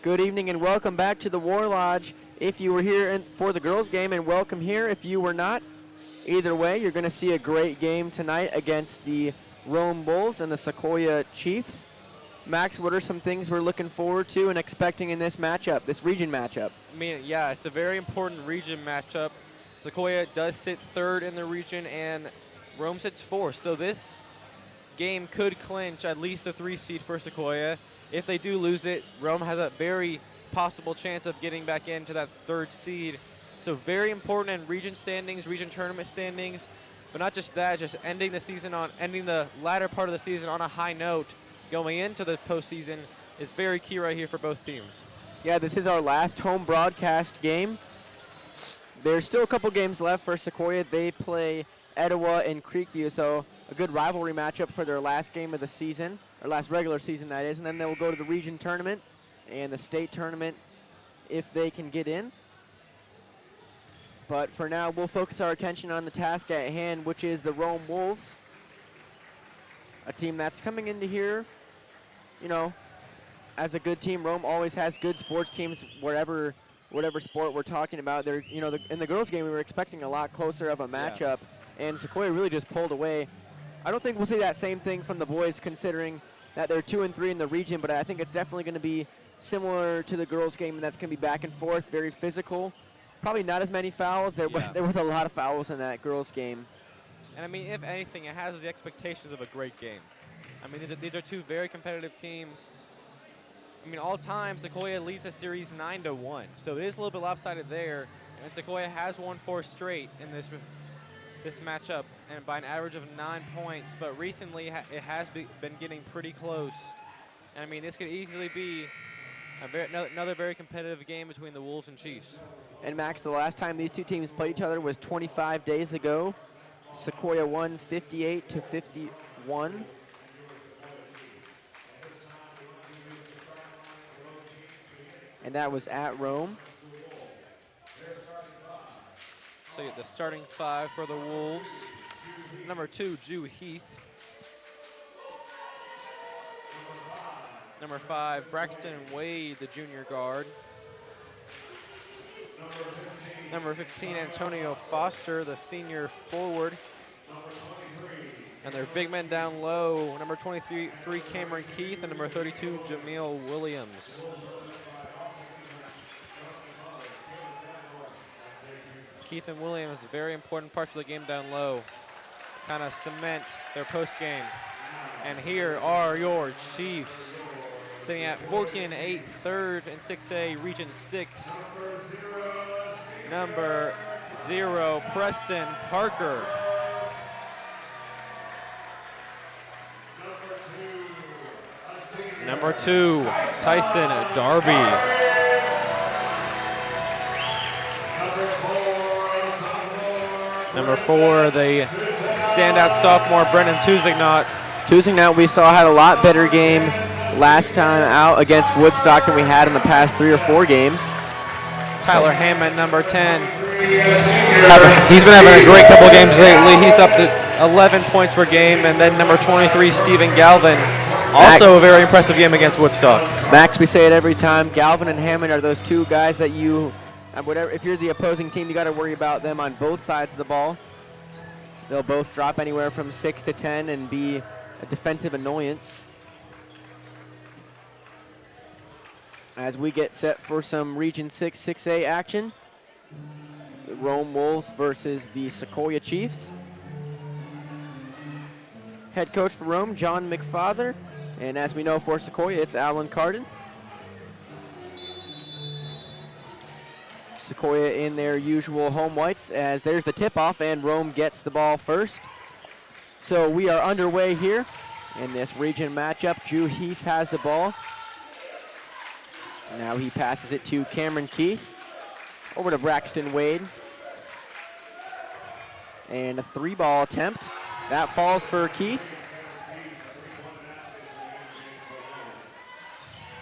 Good evening and welcome back to the War Lodge. If you were here for the girls' game, and welcome here if you were not. Either way, you're going to see a great game tonight against the Rome Bulls and the Sequoia Chiefs. Max, what are some things we're looking forward to and expecting in this matchup, this region matchup? I mean, yeah, it's a very important region matchup. Sequoia does sit third in the region, and Rome sits fourth. So this game could clinch at least a 3 seed for Sequoia. If they do lose it, Rome has a very possible chance of getting back into that 3rd seed. So very important in region standings, region tournament standings. But not just that, just ending the latter part of the season on a high note going into the postseason is very key right here for both teams. Yeah, this is our last home broadcast game. There's still a couple games left for Sequoia. They play Etowah and Creekview, so a good rivalry matchup for their last game of the season, or last regular season, that is. And then they will go to the region tournament and the state tournament if they can get in. But for now, we'll focus our attention on the task at hand, which is the Rome Wolves, a team that's coming into here, you know, as a good team. Rome always has good sports teams whatever sport we're talking about. They're, you know, in the girls' game, we were expecting a lot closer of a matchup, and Sequoia really just pulled away. I don't think we'll see that same thing from the boys, considering that they're 2-3 in the region, but I think it's definitely going to be similar to the girls' game, and that's going to be back and forth, very physical. Probably not as many fouls. There was a lot of fouls in that girls' game. And I mean, if anything, it has the expectations of a great game. I mean, these are two very competitive teams. I mean, all time, Sequoia leads the series 9-1. So it is a little bit lopsided there. And Sequoia has won 4 straight in this matchup, and by an average of 9 points. But recently, it has been getting pretty close. And I mean, this could easily be another very competitive game between the Wolves and Chiefs. And Max, the last time these two teams played each other was 25 days ago. Sequoia won 58-51. And that was at Rome. So the starting 5 for the Wolves. Number 2, Ju Heath. Number 5, Braxton Wade, the junior guard. Number 15, Antonio Foster, the senior forward. And their big men down low, number 23, Cameron Keith, and number 32, Jameel Williams. Keith and Williams, very important parts of the game down low, kind of cement their post game. And here are your Chiefs, sitting at 14-8, 3rd in 6A, Region 6. Number 0, Preston Parker. Number 2, Tyson Darby. Number 4, the standout sophomore, Brendan Tuzignot. Tuzignot, we saw, had a lot better game last time out against Woodstock than we had in the past 3 or 4 games. Tyler Hammond, number 10. He's been having a great couple of games lately. He's up to 11 points per game. And then number 23, Stephen Galvin. Also a very impressive game against Woodstock. Max, we say it every time. Galvin and Hammond are those 2 guys that you, if you're the opposing team, you got to worry about them on both sides of the ball. They'll both drop anywhere from 6 to 10 and be a defensive annoyance. As we get set for some Region 6 6A action. The Rome Wolves versus the Sequoia Chiefs. Head coach for Rome, John McFather. And as we know for Sequoia, it's Alan Carden. Sequoia in their usual home whites, as there's the tip-off, and Rome gets the ball first. So we are underway here in this region matchup. Ju Heath has the ball. Now he passes it to Cameron Keith. Over to Braxton Wade. And a 3-ball attempt. That falls for Keith.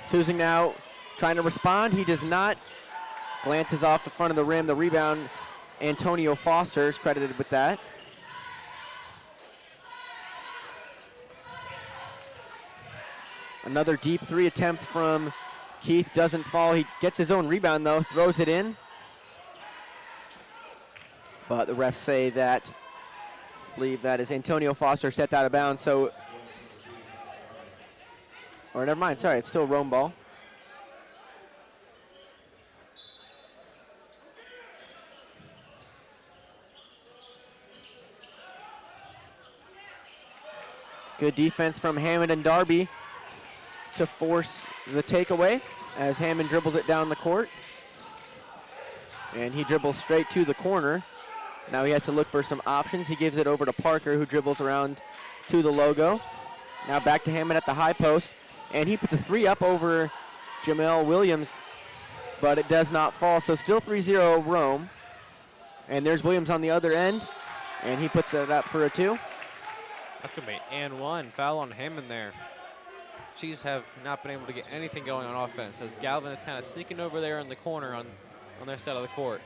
Tuzing now trying to respond. He does not. Glances off the front of the rim. The rebound, Antonio Foster is credited with that. Another deep 3 attempt from Keith doesn't fall. He gets his own rebound, though, throws it in. But the refs say that, I believe that is Antonio Foster stepped out of bounds. So, or never mind, sorry, it's still Rome ball. Good defense from Hammond and Darby to force the takeaway as Hammond dribbles it down the court. And he dribbles straight to the corner. Now he has to look for some options. He gives it over to Parker, who dribbles around to the logo. Now back to Hammond at the high post. And he puts a 3 up over Jamel Williams, but it does not fall. So still 3-0 Rome. And there's Williams on the other end, and he puts it up for a 2. That's going to be and 1. Foul on Hammond there. Chiefs have not been able to get anything going on offense as Galvin is kind of sneaking over there in the corner on their side of the court.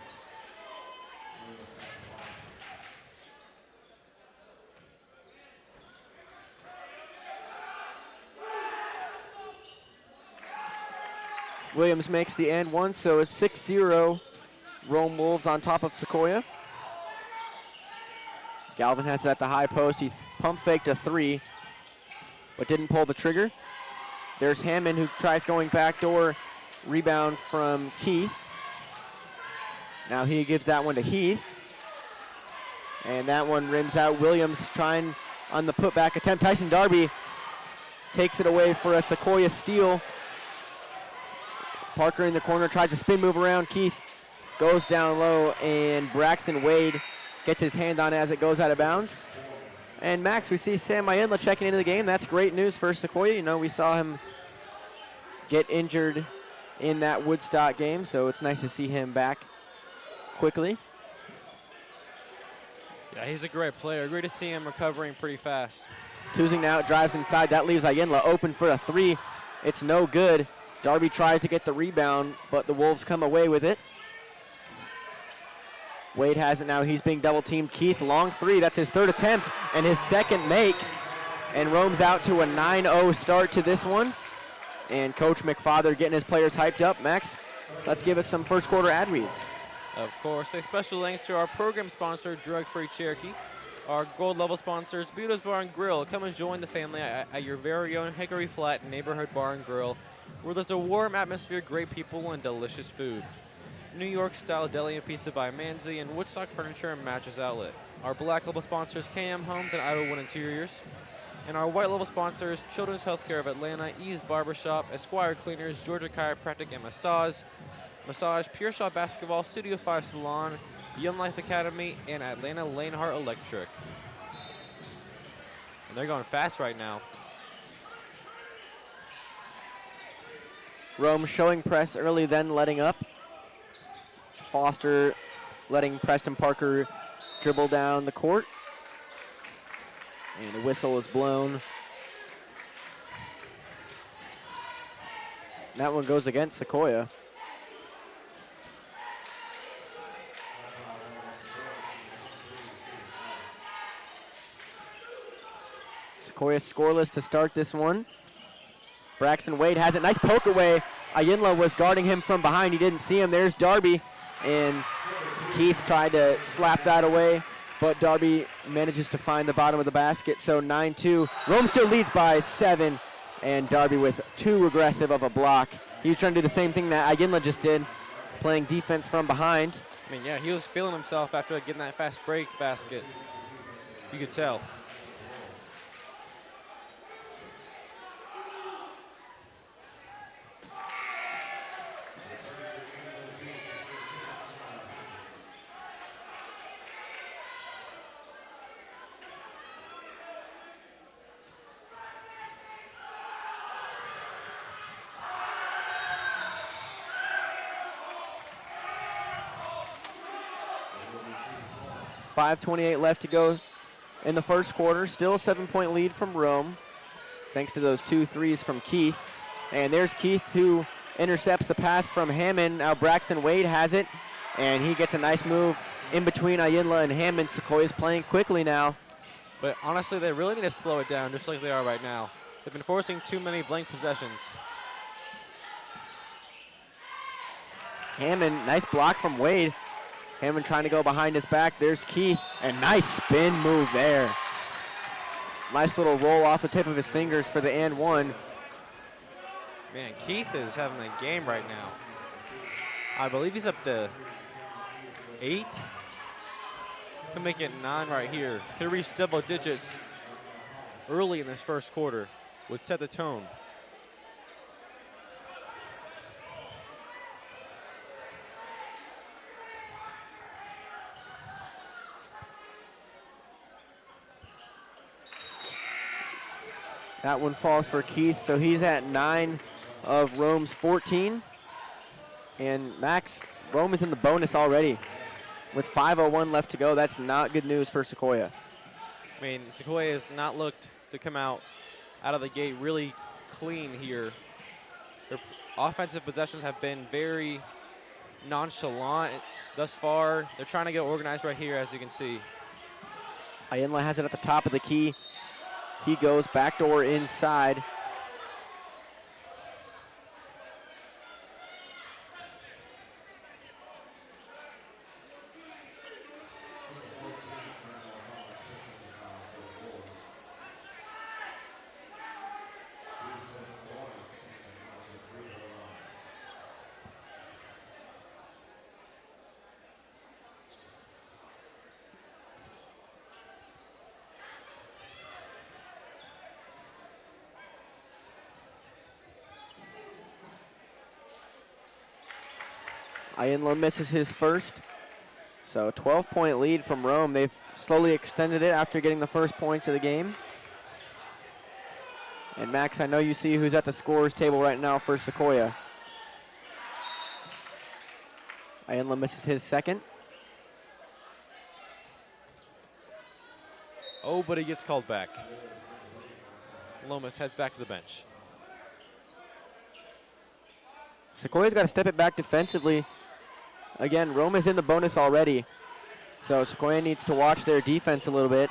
Williams makes the and 1, so it's 6-0 Rome Wolves on top of Sequoia. Galvin has it at the high post. He pump faked a 3, but didn't pull the trigger. There's Hammond, who tries going backdoor. Rebound from Keith. Now he gives that one to Heath. And that one rims out. Williams trying on the putback attempt. Tyson Darby takes it away for a Sequoia steal. Parker in the corner tries a spin move around. Keith goes down low, and Braxton Wade gets his hand on it as it goes out of bounds. And Max, we see Sam Mayinla checking into the game. That's great news for Sequoia. You know, we saw him get injured in that Woodstock game, so it's nice to see him back quickly. Yeah, he's a great player. Great to see him recovering pretty fast. Tuzing now drives inside. That leaves Mayinla open for a 3. It's no good. Darby tries to get the rebound, but the Wolves come away with it. Wade has it now. He's being double teamed. Keith, long 3. That's his 3rd attempt and his 2nd make. And Rome's out to a 9-0 start to this one. And Coach McFather getting his players hyped up. Max, let's give us some first quarter ad reads. Of course, a special thanks to our program sponsor, Drug Free Cherokee. Our gold level sponsors, Budo's Bar and Grill. Come and join the family at your very own Hickory Flat neighborhood bar and grill, where there's a warm atmosphere, great people, and delicious food. New York style deli and pizza by Manzi, and Woodstock Furniture and Mattress Outlet. Our black level sponsors, KM Homes and Idlewood Interiors. And our white level sponsors, Children's Healthcare of Atlanta, Ease Barbershop, Esquire Cleaners, Georgia Chiropractic and Massage, Pure Shot Basketball, Studio 5 Salon, Young Life Academy, and Atlanta Lanehart Electric. And they're going fast right now. Rome showing press early, then letting up. Foster letting Preston Parker dribble down the court. And the whistle is blown. That one goes against Sequoia. Sequoia scoreless to start this one. Braxton Wade has it. Nice poke away. Mayinla was guarding him from behind. He didn't see him. There's Darby. And Keith tried to slap that away, but Darby manages to find the bottom of the basket. So 9-2. Rome still leads by 7, and Darby with too aggressive of a block. He was trying to do the same thing that Mayinla just did, playing defense from behind. I mean, yeah, he was feeling himself after getting that fast break basket. You could tell. .5:28 left to go in the first quarter. Still a 7-point lead from Rome, thanks to those 2 threes from Keith. And there's Keith, who intercepts the pass from Hammond. Now Braxton Wade has it, and he gets a nice move in between Mayinla and Hammond. Sequoia's playing quickly now. But honestly, they really need to slow it down, just like they are right now. They've been forcing too many blank possessions. Hammond, nice block from Wade. Hammond trying to go behind his back. There's Keith, and nice spin move there. Nice little roll off the tip of his fingers for the and one. Man, Keith is having a game right now. I believe he's up to 8. Could make it 9 right here. Could reach double digits early in this first quarter. Would set the tone. That one falls for Keith, so he's at 9 of Rome's 14. And Max, Rome is in the bonus already. With 5:01 left to go, that's not good news for Sequoia. I mean, Sequoia has not looked to come out of the gate really clean here. Their offensive possessions have been very nonchalant thus far. They're trying to get organized right here, as you can see. Ayenla has it at the top of the key. He goes backdoor inside. Ayenla misses his first. So a 12-point lead from Rome. They've slowly extended it after getting the first points of the game. And Max, I know you see who's at the scorer's table right now for Sequoia. Ayenla misses his second. Oh, but he gets called back. Lomas heads back to the bench. Sequoia's got to step it back defensively. Again, Rome is in the bonus already, so Sequoia needs to watch their defense a little bit.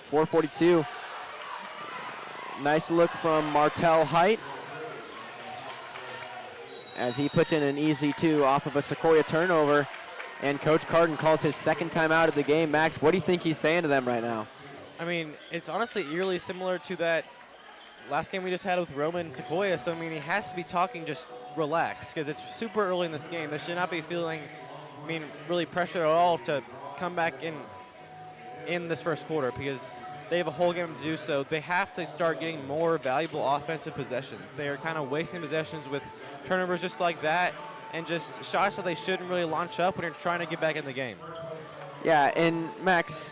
4:42. Nice look from Martell Height as he puts in an easy 2 off of a Sequoia turnover. And Coach Carden calls his second time out of the game. Max, what do you think he's saying to them right now? I mean, it's honestly eerily similar to that last game we just had with Roman and Sequoia. So, I mean, he has to be talking just relax because it's super early in this game. They should not be feeling, really pressured at all to come back in this first quarter because they have a whole game to do so. They have to start getting more valuable offensive possessions. They are kind of wasting possessions with turnovers just like that and just shots that they shouldn't really launch up when you're trying to get back in the game. Yeah, and Max,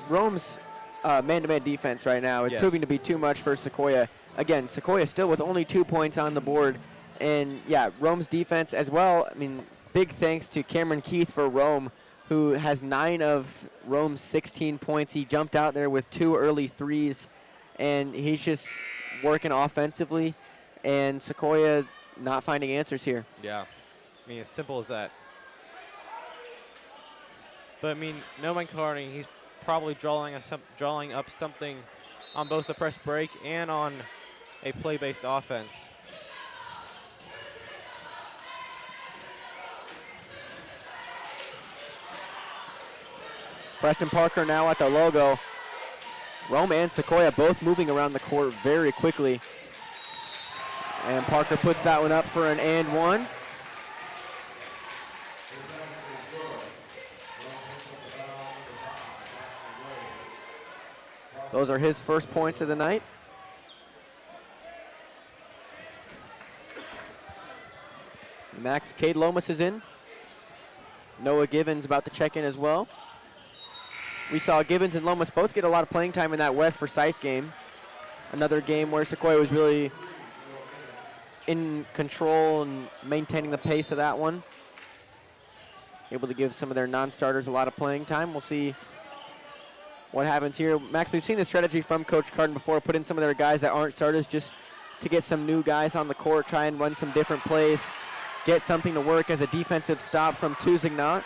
Rome's man-to-man defense right now is proving to be too much for Sequoia. Again, Sequoia still with only 2 points on the board. And, yeah, Rome's defense as well. I mean, big thanks to Cameron Keith for Rome, who has 9 of Rome's 16 points. He jumped out there with 2 early threes, and he's just working offensively. And Sequoia not finding answers here. Yeah, as simple as that. But, Noman Carney, he's probably drawing up something on both the press break and on a play-based offense. Preston Parker now at the logo. Rome and Sequoia both moving around the court very quickly. And Parker puts that one up for an and one. Those are his first points of the night. Max, Cade Lomas is in. Noah Givens about to check in as well. We saw Givens and Lomas both get a lot of playing time in that West Forsyth game. Another game where Sequoia was really in control and maintaining the pace of that one. Able to give some of their non-starters a lot of playing time. We'll see what happens here. Max, we've seen this strategy from Coach Carden before, put in some of their guys that aren't starters just to get some new guys on the court, try and run some different plays, get something to work as a defensive stop from Tuzignot.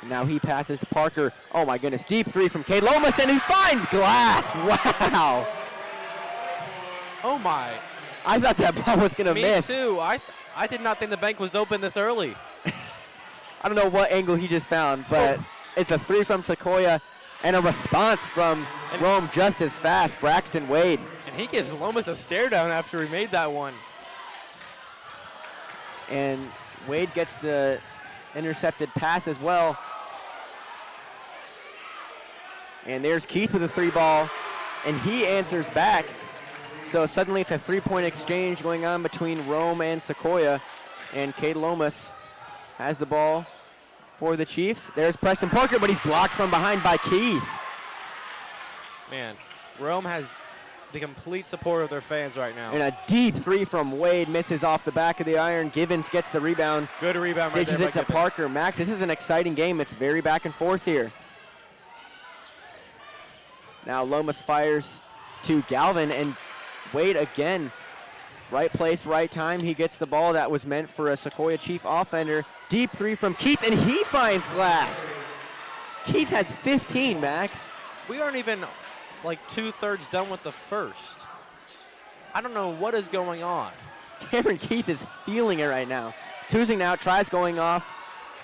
Now he passes to Parker. Oh my goodness, deep three from Cade Lomas, and he finds glass. Wow. Oh my. I thought that ball was going to miss. Me too. I did not think the bank was open this early. I don't know what angle he just found, but it's a 3 from Sequoia and a response from Rome just as fast, Braxton Wade. And he gives Lomas a stare down after he made that one. And Wade gets the intercepted pass as well. And there's Keith with a 3 ball, and he answers back. So suddenly it's a 3-point exchange going on between Rome and Sequoia. And Cade Lomas has the ball for the Chiefs. There's Preston Parker, but he's blocked from behind by Keith. Man, Rome has the complete support of their fans right now. And a deep 3 from Wade misses off the back of the iron. Givens gets the rebound. Good rebound right there Dishes by it to Givens. Parker. Max, this is an exciting game. It's very back and forth here. Now Lomas fires to Galvin, and Wade again. Right place, right time. He gets the ball that was meant for a Sequoia Chief offender. Deep 3 from Keith, and he finds glass. Keith has 15, Max. We aren't even like 2/3 done with the first. I don't know what is going on. Cameron Keith is feeling it right now. Tusing now tries going off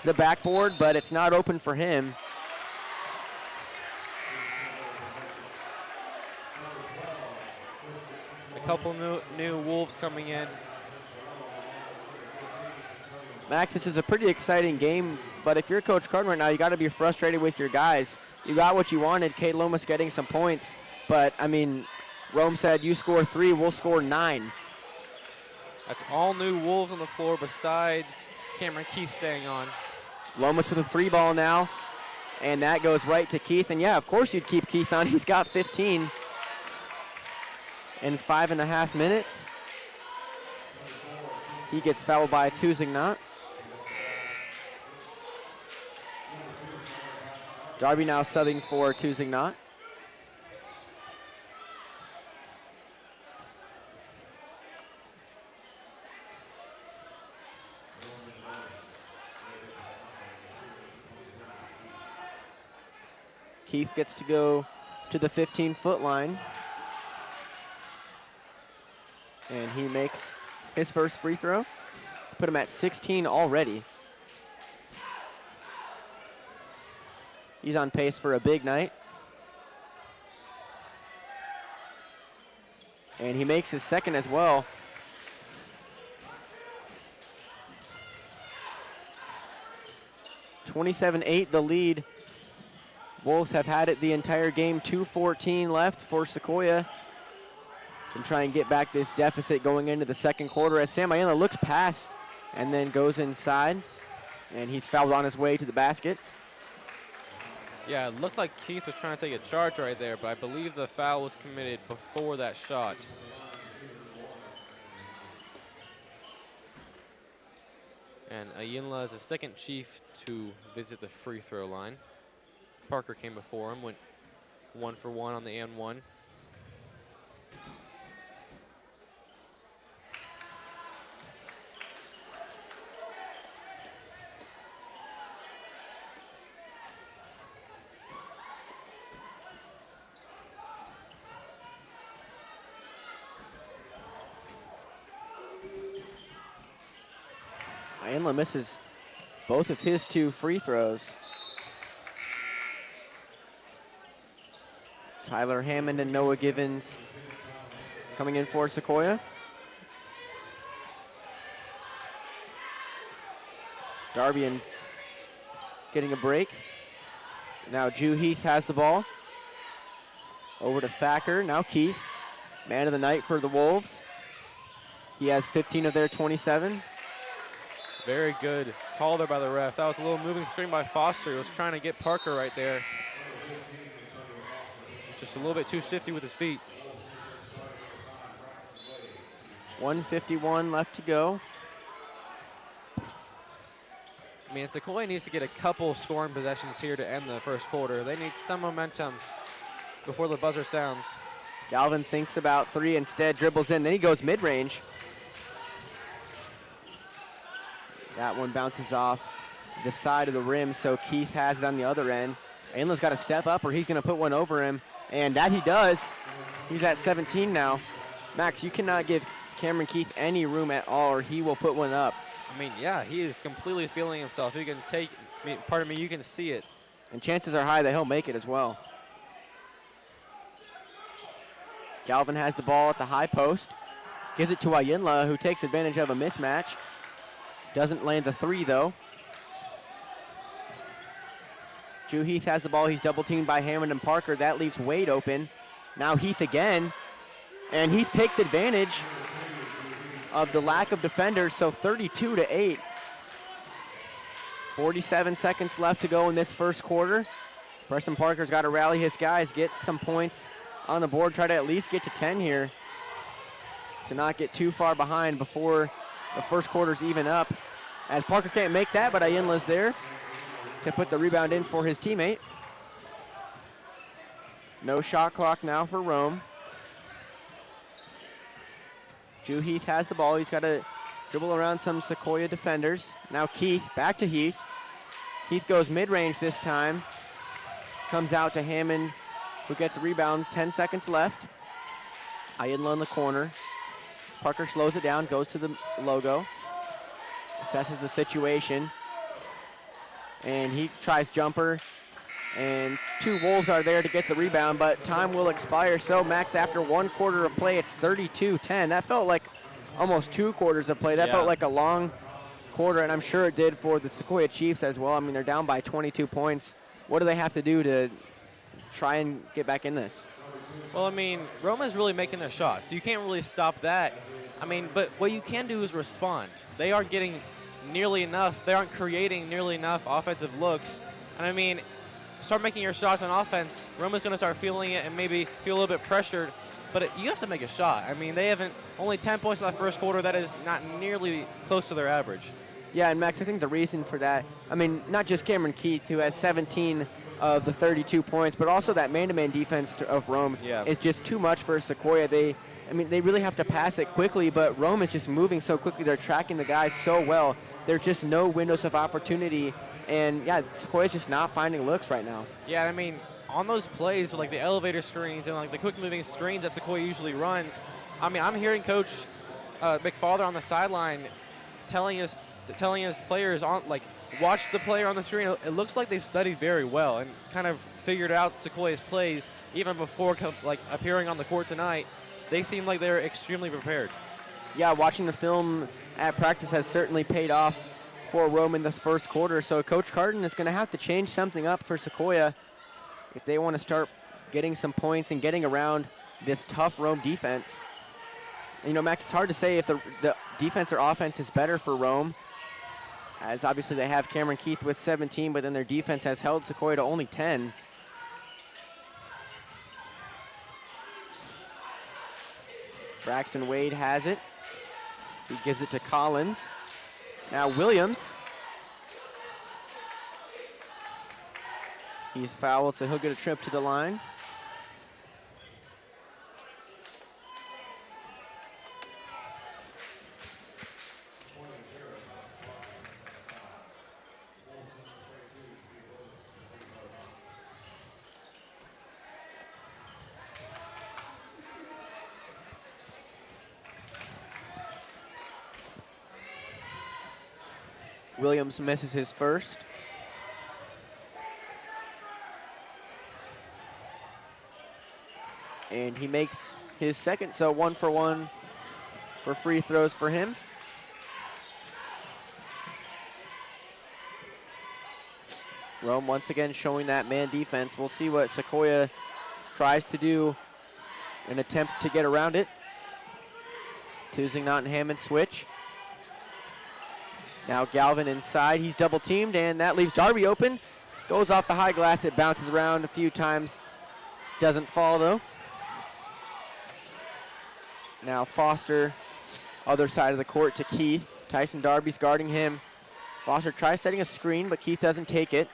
the backboard, but it's not open for him. A couple new Wolves coming in. Max, this is a pretty exciting game, but if you're Coach Cardin right now, you got to be frustrated with your guys. You got what you wanted, Cade Lomas getting some points, but, I mean, Rome said you score 3, we'll score 9. That's all new Wolves on the floor besides Cameron Keith staying on. Lomas with a 3 ball now, and that goes right to Keith, and yeah, of course you'd keep Keith on. He's got 15 in 5.5 minutes. He gets fouled by Tusignant. Darby now subbing for Tusignant. Keith gets to go to the 15-foot line. And he makes his first free throw. Put him at 16 already. He's on pace for a big night. And he makes his second as well. (27-8) the lead. Wolves have had it the entire game. 2:14 left for Sequoia. And try and get back this deficit going into the second quarter as Sam Ayala looks past and then goes inside. And he's fouled on his way to the basket. Yeah, it looked like Keith was trying to take a charge right there, but I believe the foul was committed before that shot. And Ayinla is the second Chief to visit the free throw line. Parker came before him, went 1 for 1 on the and 1. Ayala misses both of his 2 free throws. Tyler Hammond and Noah Givens coming in for Sequoia. Darby and getting a break. Now Jew Heath has the ball. Over to Thacker, now Keith. Man of the night for the Wolves. He has 15 of their 27. Very good call there by the ref. That was a little moving screen by Foster. He was trying to get Parker right there. Just a little bit too shifty with his feet. 1:51 left to go. I mean, Sequoia needs to get a couple scoring possessions here to end the first quarter. They need some momentum before the buzzer sounds. Galvin thinks about 3, instead dribbles in, then he goes mid-range. That one bounces off the side of the rim, so Keith has it on the other end. Ayla's got to step up or he's going to put one over him, and that he does. He's at 17 now. Max, you cannot give Cameron Keith any room at all, or he will put one up. I mean, yeah, he is completely feeling himself. You can take, pardon me, you can see it. And chances are high that he'll make it as well. Galvin has the ball at the high post. Gives it to Ayinla, who takes advantage of a mismatch. Doesn't land the three, though. Drew Heath has the ball. He's double teamed by Hammond and Parker. That leaves Wade open. Now Heath again. And Heath takes advantage of the lack of defenders, so 32-8. 47 seconds left to go in this first quarter. Preston Parker's got to rally his guys, get some points on the board, try to at least get to 10 here to not get too far behind before the first quarter's even up. As Parker can't make that, but Ayinla's there to put the rebound in for his teammate. No shot clock now for Rome. Drew Heath has the ball. He's got to dribble around some Sequoia defenders. Now Keith, back to Heath. Heath goes mid-range this time. Comes out to Hammond, who gets a rebound. 10 seconds left. Ayinla in the corner. Parker slows it down, goes to the logo. Assesses the situation. And he tries jumper. And two Wolves are there to get the rebound, but time will expire. So, Max, after 1 quarter of play, it's 32-10. That felt like almost 2 quarters of play. That felt like a long quarter, and I'm sure it did for the Sequoia Chiefs as well. I mean, they're down by 22 points. What do they have to do to try and get back in this? Well, I mean, Roma's really making their shots. You can't really stop that. I mean, but what you can do is respond. They aren't getting nearly enough. They aren't creating nearly enough offensive looks. And I mean, start making your shots on offense, Roma's going to start feeling it and maybe feel a little bit pressured. But you have to make a shot. I mean, they haven't only 10 points in that first quarter. That is not nearly close to their average. Yeah, and Max, I think the reason for that, I mean, not just Cameron Keith, who has 17 of the 32 points, but also that man-to-man defense of Rome is just too much for Sequoia. They really have to pass it quickly, but Rome is just moving so quickly. They're tracking the guys so well. There's just no windows of opportunity. And, yeah, Sequoia's just not finding looks right now. Yeah, I mean, on those plays, like the elevator screens and like the quick-moving screens that Sequoia usually runs, I mean, I'm hearing Coach McFarther on the sideline telling his players, watch the player on the screen. It looks like they've studied very well and kind of figured out Sequoia's plays even before appearing on the court tonight. They seem like they're extremely prepared. Yeah, watching the film at practice has certainly paid off for Rome in this first quarter. So Coach Carden is going to have to change something up for Sequoia if they want to start getting some points and getting around this tough Rome defense. And, you know, Max, it's hard to say if the defense or offense is better for Rome, as obviously they have Cameron Keith with 17, but then their defense has held Sequoia to only 10. Braxton Wade has it. He gives it to Collins. Now Williams. He's fouled, so he'll get a trip to the line. Williams misses his first. And he makes his second, so 1 for 1 for free throws for him. Rome once again showing that man defense. We'll see what Sequoia tries to do in an attempt to get around it. Choosing not in Hammond switch. Now Galvin inside, he's double teamed, and that leaves Darby open. Goes off the high glass, it bounces around a few times. Doesn't fall though. Now Foster, other side of the court to Keith. Tyson Darby's guarding him. Foster tries setting a screen, but Keith doesn't take it.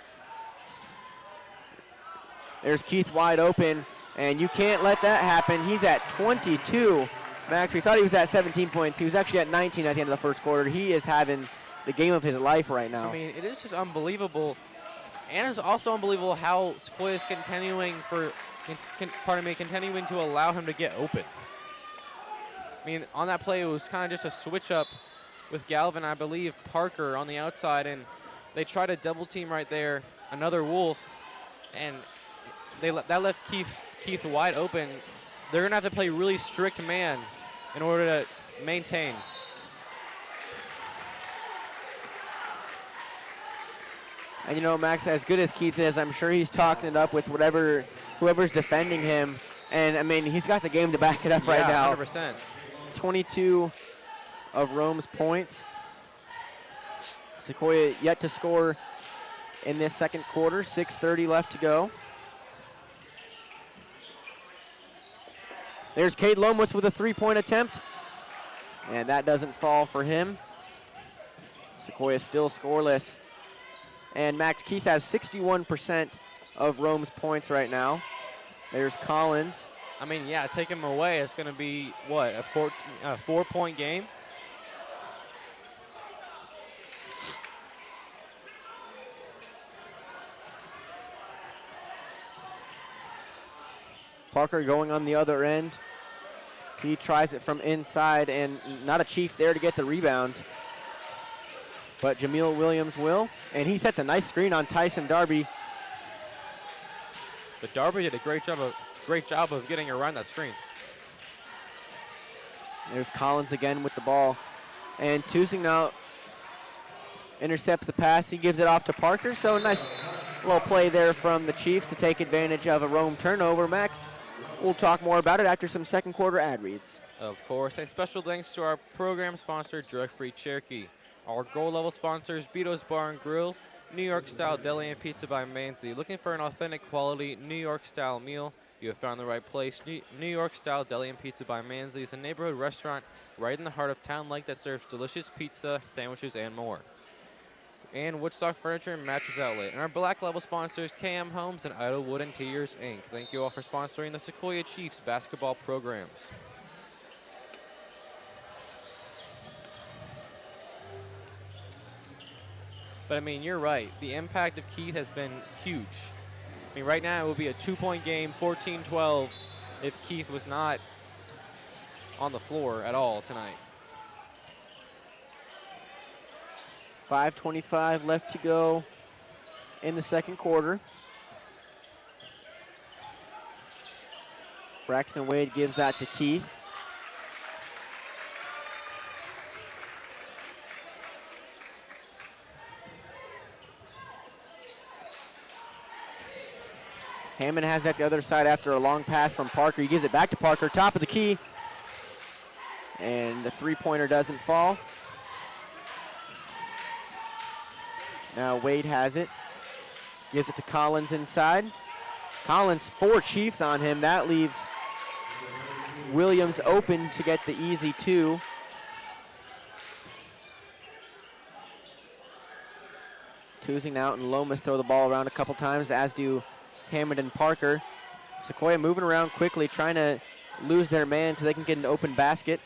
There's Keith wide open, and you can't let that happen. He's at 22. Max, we thought he was at 17 points. He was actually at 19 at the end of the first quarter. He is having the game of his life right now. I mean, it is just unbelievable. And it's also unbelievable how Sequoia is continuing to allow him to get open. I mean, on that play, it was kind of just a switch up with Galvin, I believe, Parker on the outside, and they tried to double team right there, another Wolf, and that left Keith wide open. They're going to have to play really strict man in order to maintain. And you know, Max, as good as Keith is, I'm sure he's talking it up with whoever's defending him. And I mean, he's got the game to back it up right now. 100%. 22 of Rome's points. Sequoia yet to score in this second quarter. 6:30 left to go. There's Cade Lomas with a three-point attempt. And that doesn't fall for him. Sequoia still scoreless. And Max, Keith has 61% of Rome's points right now. There's Collins. I mean, yeah, take him away. It's going to be, what, a 4-point game? Parker going on the other end. He tries it from inside, and not a Chief there to get the rebound. But Jameel Williams will, and he sets a nice screen on Tyson Darby. But Darby did a great job of getting around that screen. There's Collins again with the ball. And Tusing now intercepts the pass. He gives it off to Parker. So nice little play there from the Chiefs to take advantage of a Rome turnover. Max, we'll talk more about it after some second quarter ad reads. Of course, a special thanks to our program sponsor, Drug Free Cherokee. Our gold level sponsors, Beato's Bar and Grill, New York Style Deli and Pizza by Manzi. Looking for an authentic quality New York style meal? You have found the right place. New York Style Deli and Pizza by Manzi is a neighborhood restaurant right in the heart of Town Lake that serves delicious pizza, sandwiches, and more. And Woodstock Furniture and Mattress Outlet. And our black level sponsors, KM Homes and Idlewood Interiors, Inc. Thank you all for sponsoring the Sequoia Chiefs basketball programs. But, I mean, you're right. The impact of Keith has been huge. I mean, right now it would be a 2-point game, 14-12, if Keith was not on the floor at all tonight. 5:25 left to go in the second quarter. Braxton Wade gives that to Keith. Hammond has that the other side after a long pass from Parker. He gives it back to Parker, top of the key. And the three-pointer doesn't fall. Now Wade has it. Gives it to Collins inside. Collins, 4 Chiefs on him. That leaves Williams open to get the easy 2. Tusing out and Lomas throw the ball around a couple times, as do Hammond and Parker. Sequoia moving around quickly, trying to lose their man so they can get an open basket.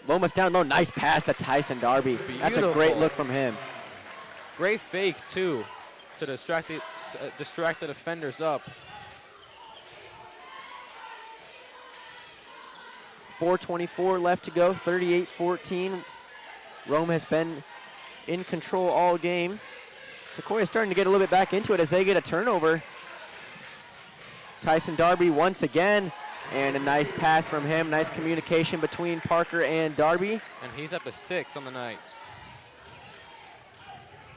Lomas down low, nice pass to Tyson Darby. Beautiful. That's a great look from him. Great fake, too, to distract the defenders up. 4:24 left to go, 38-14. Rome has been in control all game. Sequoia's starting to get a little bit back into it as they get a turnover. Tyson Darby once again, and a nice pass from him. Nice communication between Parker and Darby. And he's up to 6 on the night.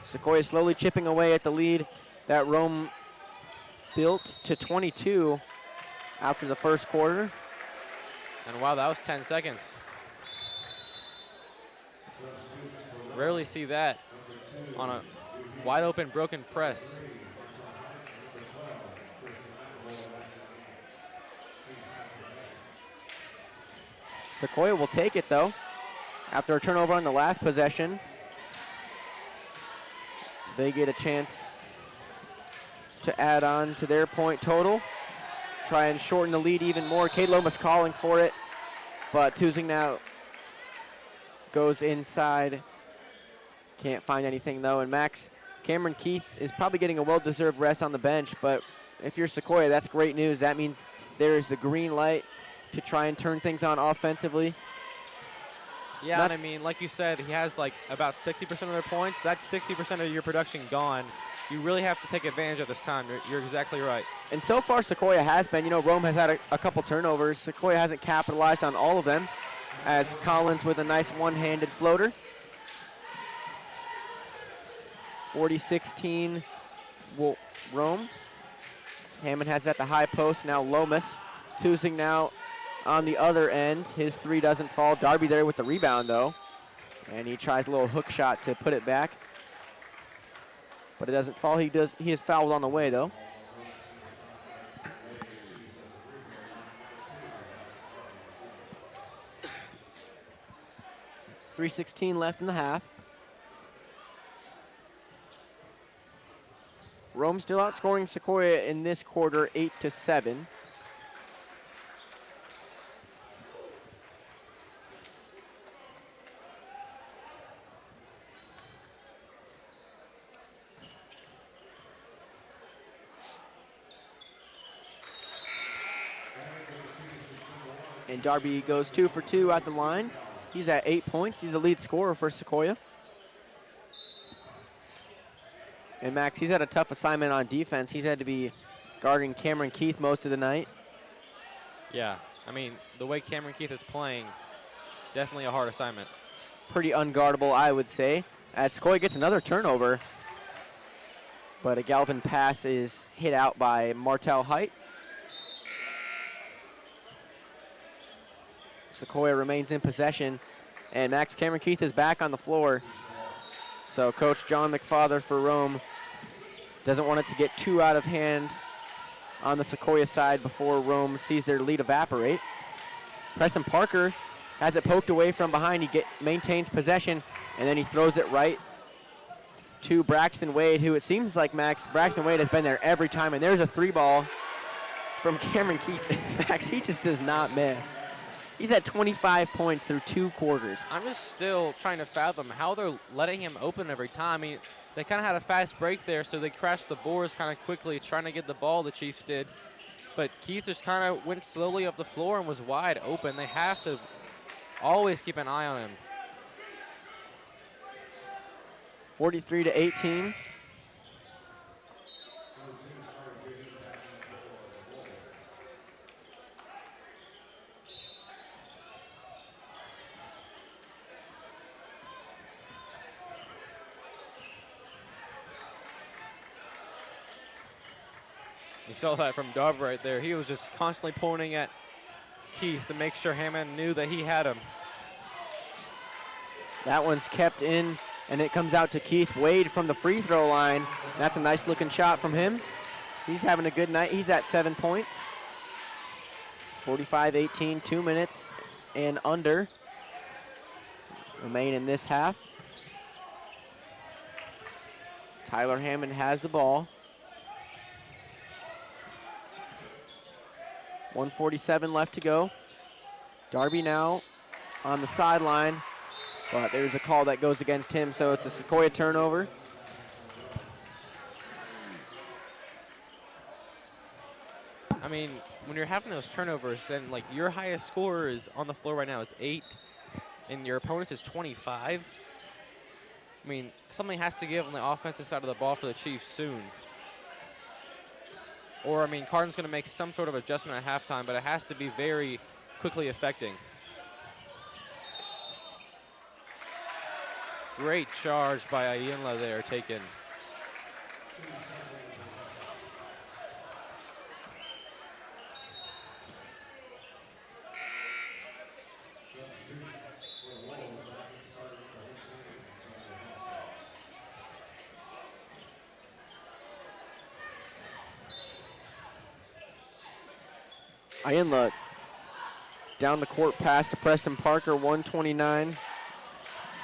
Sequoia slowly chipping away at the lead that Rome built to 22 after the first quarter. And wow, that was 10 seconds. Rarely see that on a wide open broken press. Sequoia will take it though. After a turnover on the last possession, they get a chance to add on to their point total. Try and shorten the lead even more. Cade Lomas calling for it, but Tusing now goes inside. Can't find anything though, and Max, Cameron Keith is probably getting a well-deserved rest on the bench, but if you're Sequoia, that's great news. That means there is the green light to try and turn things on offensively. Yeah, and I mean, like you said, he has like about 60% of their points. That's 60% of your production gone. You really have to take advantage of this time. You're exactly right. And so far, Sequoia has been. You know, Rome has had a couple turnovers. Sequoia hasn't capitalized on all of them, as Collins with a nice one-handed floater. 40-16 Rome. Hammond has at the high post. Now Lomas. Tusing now on the other end. His three doesn't fall. Darby there with the rebound, though. And he tries a little hook shot to put it back. But it doesn't fall. He is fouled on the way, though. .316 left in the half. Rome still outscoring Sequoia in this quarter, 8-7. And Darby goes 2 for 2 at the line. He's at 8 points. He's the lead scorer for Sequoia. And Max, he's had a tough assignment on defense. He's had to be guarding Cameron Keith most of the night. Yeah, I mean, the way Cameron Keith is playing, definitely a hard assignment. Pretty unguardable, I would say, as Sequoia gets another turnover. But a Galvin pass is hit out by Martel Height. Sequoia remains in possession, and Max, Cameron Keith is back on the floor. So Coach John McFather for Rome doesn't want it to get too out of hand on the Sequoia side before Rome sees their lead evaporate. Preston Parker has it poked away from behind. He maintains possession, and then he throws it right to Braxton Wade, who it seems like, Max, Braxton Wade has been there every time, and there's a three ball from Cameron Keith. Max, he just does not miss. He's at 25 points through 2 quarters. I'm just still trying to fathom how they're letting him open every time. I mean, they kind of had a fast break there, so they crashed the boards kind of quickly, trying to get the ball, the Chiefs did. But Keith just kind of went slowly up the floor and was wide open. They have to always keep an eye on him. 43-18. You saw that from Darby right there. He was just constantly pointing at Keith to make sure Hammond knew that he had him. That one's kept in, and it comes out to Keith Wade from the free throw line. That's a nice looking shot from him. He's having a good night. He's at 7 points. 45-18, 2 minutes and under remain in this half. Tyler Hammond has the ball. 1:47 left to go. Darby now on the sideline, but there's a call that goes against him, so it's a Sequoia turnover. I mean, when you're having those turnovers and like your highest scorer is on the floor right now is 8 and your opponent's is 25, I mean, something has to give on the offensive side of the ball for the Chiefs soon. Or, I mean, Cardin's going to make some sort of adjustment at halftime, but it has to be very quickly affecting. Great charge by Ayinla there taken. Ayinla down the court pass to Preston Parker, 1:29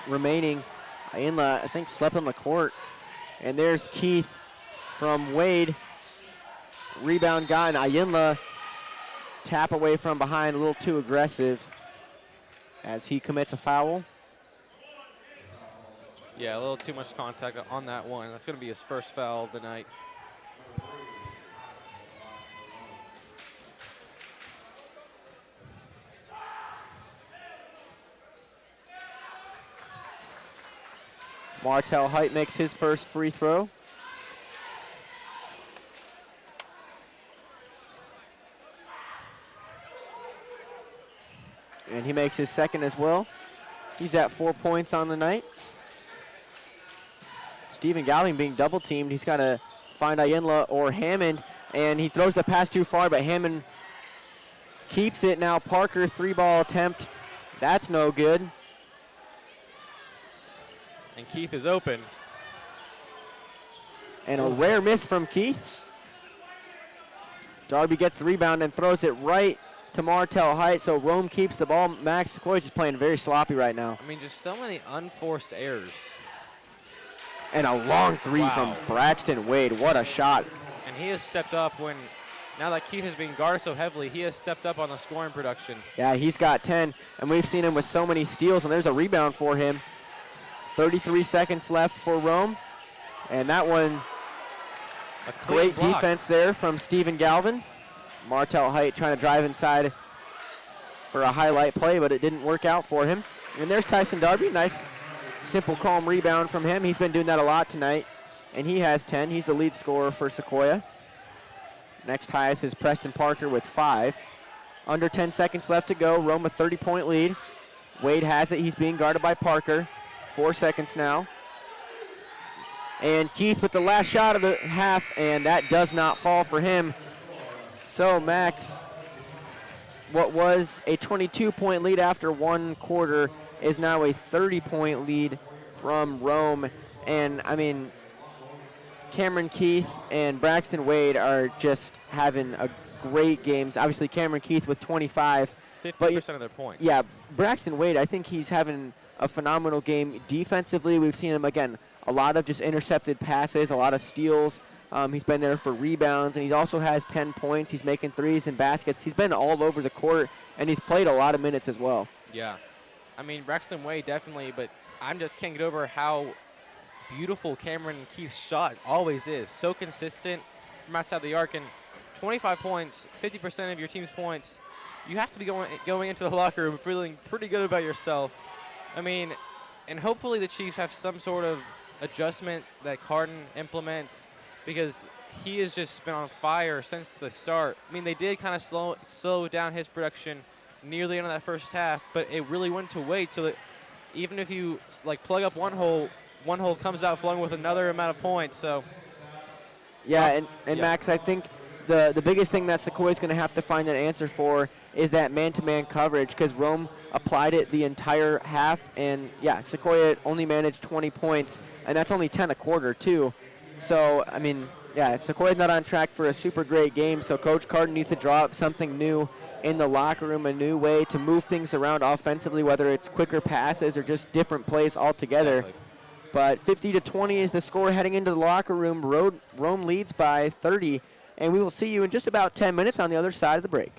remaining. Ayinla, I think, slept on the court. And there's Keith from Wade. Rebound got, and Ayinla tap away from behind, a little too aggressive as he commits a foul. Yeah, a little too much contact on that one. That's going to be his first foul of the night. Martel Height makes his first free throw. And he makes his second as well. He's at 4 points on the night. Stephen Galvin being double teamed. He's got to find Ayenla or Hammond, and he throws the pass too far, but Hammond keeps it. Now Parker, 3-ball attempt. That's no good. And Keith is open. And a rare miss from Keith. Darby gets the rebound and throws it right to Martel Height, so Rome keeps the ball. Max Sequoia is playing very sloppy right now. I mean, just so many unforced errors. And a long three from Braxton Wade. What a shot. And he has stepped up now that Keith has been guarded so heavily, he has stepped up on the scoring production. Yeah, he's got 10, and we've seen him with so many steals, and there's a rebound for him. 33 seconds left for Rome. And that one, great defense there from Stephen Galvin. Martel Height trying to drive inside for a highlight play, but it didn't work out for him. And there's Tyson Darby. Nice, simple, calm rebound from him. He's been doing that a lot tonight, and he has 10. He's the lead scorer for Sequoia. Next highest is Preston Parker with 5. Under 10 seconds left to go. Rome a 30-point lead. Wade has it. He's being guarded by Parker. 4 seconds now. And Keith with the last shot of the half, and that does not fall for him. So Max, what was a 22-point lead after 1 quarter is now a 30-point lead from Rome. And, I mean, Cameron Keith and Braxton Wade are just having a great games. Obviously, Cameron Keith with 25. 50% of their points. Yeah, Braxton Wade, I think he's having a phenomenal game. Defensively, we've seen him, again, a lot of just intercepted passes, a lot of steals. He's been there for rebounds, and he also has 10 points. He's making threes and baskets. He's been all over the court, and he's played a lot of minutes as well. Yeah. I mean, Braxton Wade definitely, but I just can't get over how beautiful Cameron Keith's shot always is. So consistent from outside the arc, and 25 points, 50% of your team's points. You have to be going into the locker room feeling pretty good about yourself. I mean, and hopefully the Chiefs have some sort of adjustment that Carden implements, because he has just been on fire since the start. I mean, they did kind of slow down his production near the end of that first half, but it really went to Wade, so that even if you plug up one hole comes out flowing with another amount of points. So yeah, and Max, I think the biggest thing that Sequoia's going to have to find an answer for is that man-to-man coverage, because Rome applied it the entire half, and yeah, Sequoia only managed 20 points, and that's only 10 a quarter too. So, I mean, yeah, Sequoia's not on track for a super great game, so Coach Carden needs to draw up something new in the locker room, a new way to move things around offensively, whether it's quicker passes or just different plays altogether. Exactly. But 50-20 is the score heading into the locker room. Rome leads by 30, and we will see you in just about 10 minutes on the other side of the break.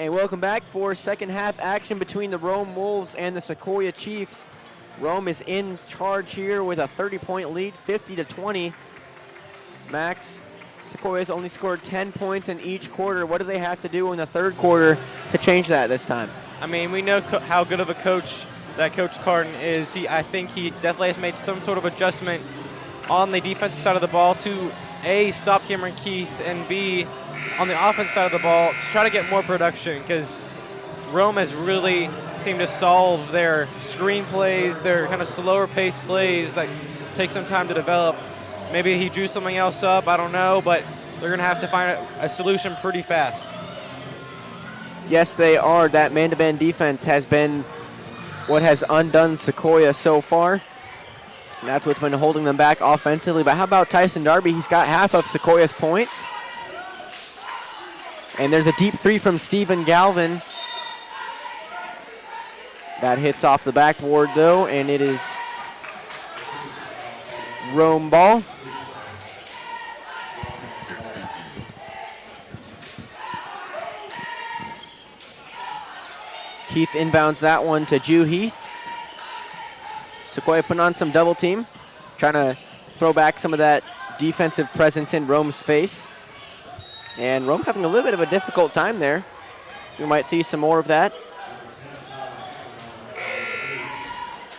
And welcome back for second half action between the Rome Wolves and the Sequoia Chiefs. Rome is in charge here with a 30-point lead, 50-20. Max, Sequoia's only scored 10 points in each quarter. What do they have to do in the third quarter to change that this time? I mean, we know how good of a coach that Coach Carton is. I think he definitely has made some sort of adjustment on the defensive side of the ball to A, stop Cameron Keith, and B, on the offense side of the ball to try to get more production, because Rome has really seemed to solve their screen plays, their kind of slower paced plays that take some time to develop. Maybe he drew something else up, I don't know, but they're going to have to find a solution pretty fast. Yes, they are. That man-to-man defense has been what has undone Sequoia so far. And that's what's been holding them back offensively. But how about Tyson Darby? He's got half of Sequoia's points. And there's a deep three from Stephen Galvin. That hits off the backboard, though, and it is Rome ball. Keith inbounds that one to Jew Heath. Sequoia putting on some double team, trying to throw back some of that defensive presence in Rome's face. And Rome having a little bit of a difficult time there. We might see some more of that.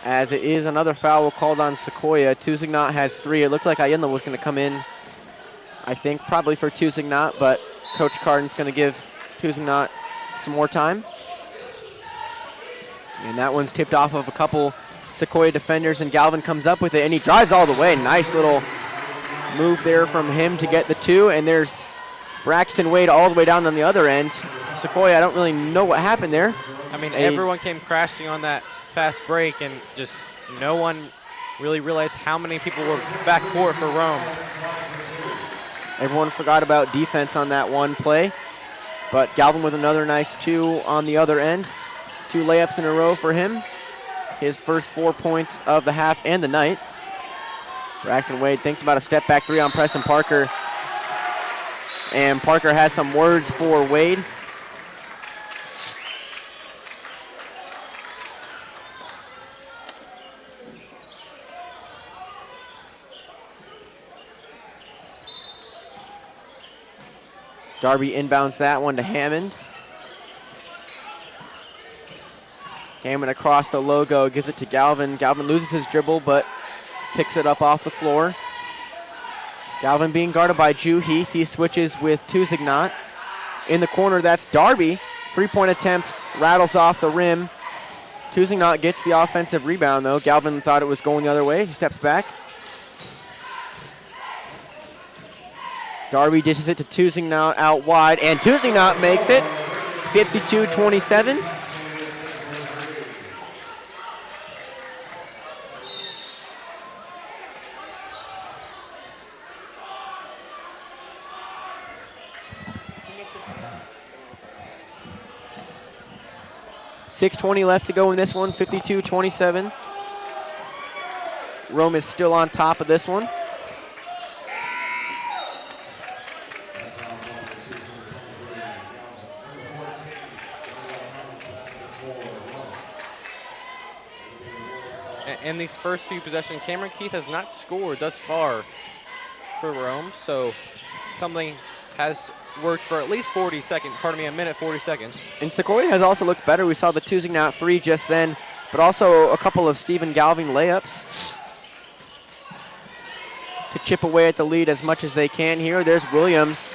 As it is another foul called on Sequoia. Tusignant has 3. It looked like Ayala was going to come in, I think, probably for Tusignant, but Coach Carden's going to give Tusignant some more time. And that one's tipped off of a couple Sequoia defenders, and Galvin comes up with it, and he drives all the way. Nice little move there from him to get the 2, and there's Braxton Wade all the way down on the other end. Sequoia, I don't really know what happened there. I mean, everyone came crashing on that fast break, and just no one really realized how many people were back court for Rome. Everyone forgot about defense on that one play, but Galvin with another nice 2 on the other end. 2 layups in a row for him. His first 4 points of the half and the night. Braxton Wade thinks about a step back 3 on Preston Parker. And Parker has some words for Wade. Darby inbounds that one to Hammond. Hammond across the logo, gives it to Galvin. Galvin loses his dribble, but picks it up off the floor. Galvin being guarded by Jew Heath. He switches with Tusignant. In the corner, that's Darby. 3-point attempt, rattles off the rim. Tusignant gets the offensive rebound, though. Galvin thought it was going the other way. He steps back. Darby dishes it to Tusignant out wide, and Tusignant makes it. 52-27. .6:20 left to go in this one, 52-27. Rome is still on top of this one. In these first few possessions, Cameron Keith has not scored thus far for Rome, so something has worked for at least 40 seconds, a minute 40 seconds. And Sequoia has also looked better. We saw the Tusignant 3 just then, but also a couple of Stephen Galvin layups to chip away at the lead as much as they can here. There's Williams.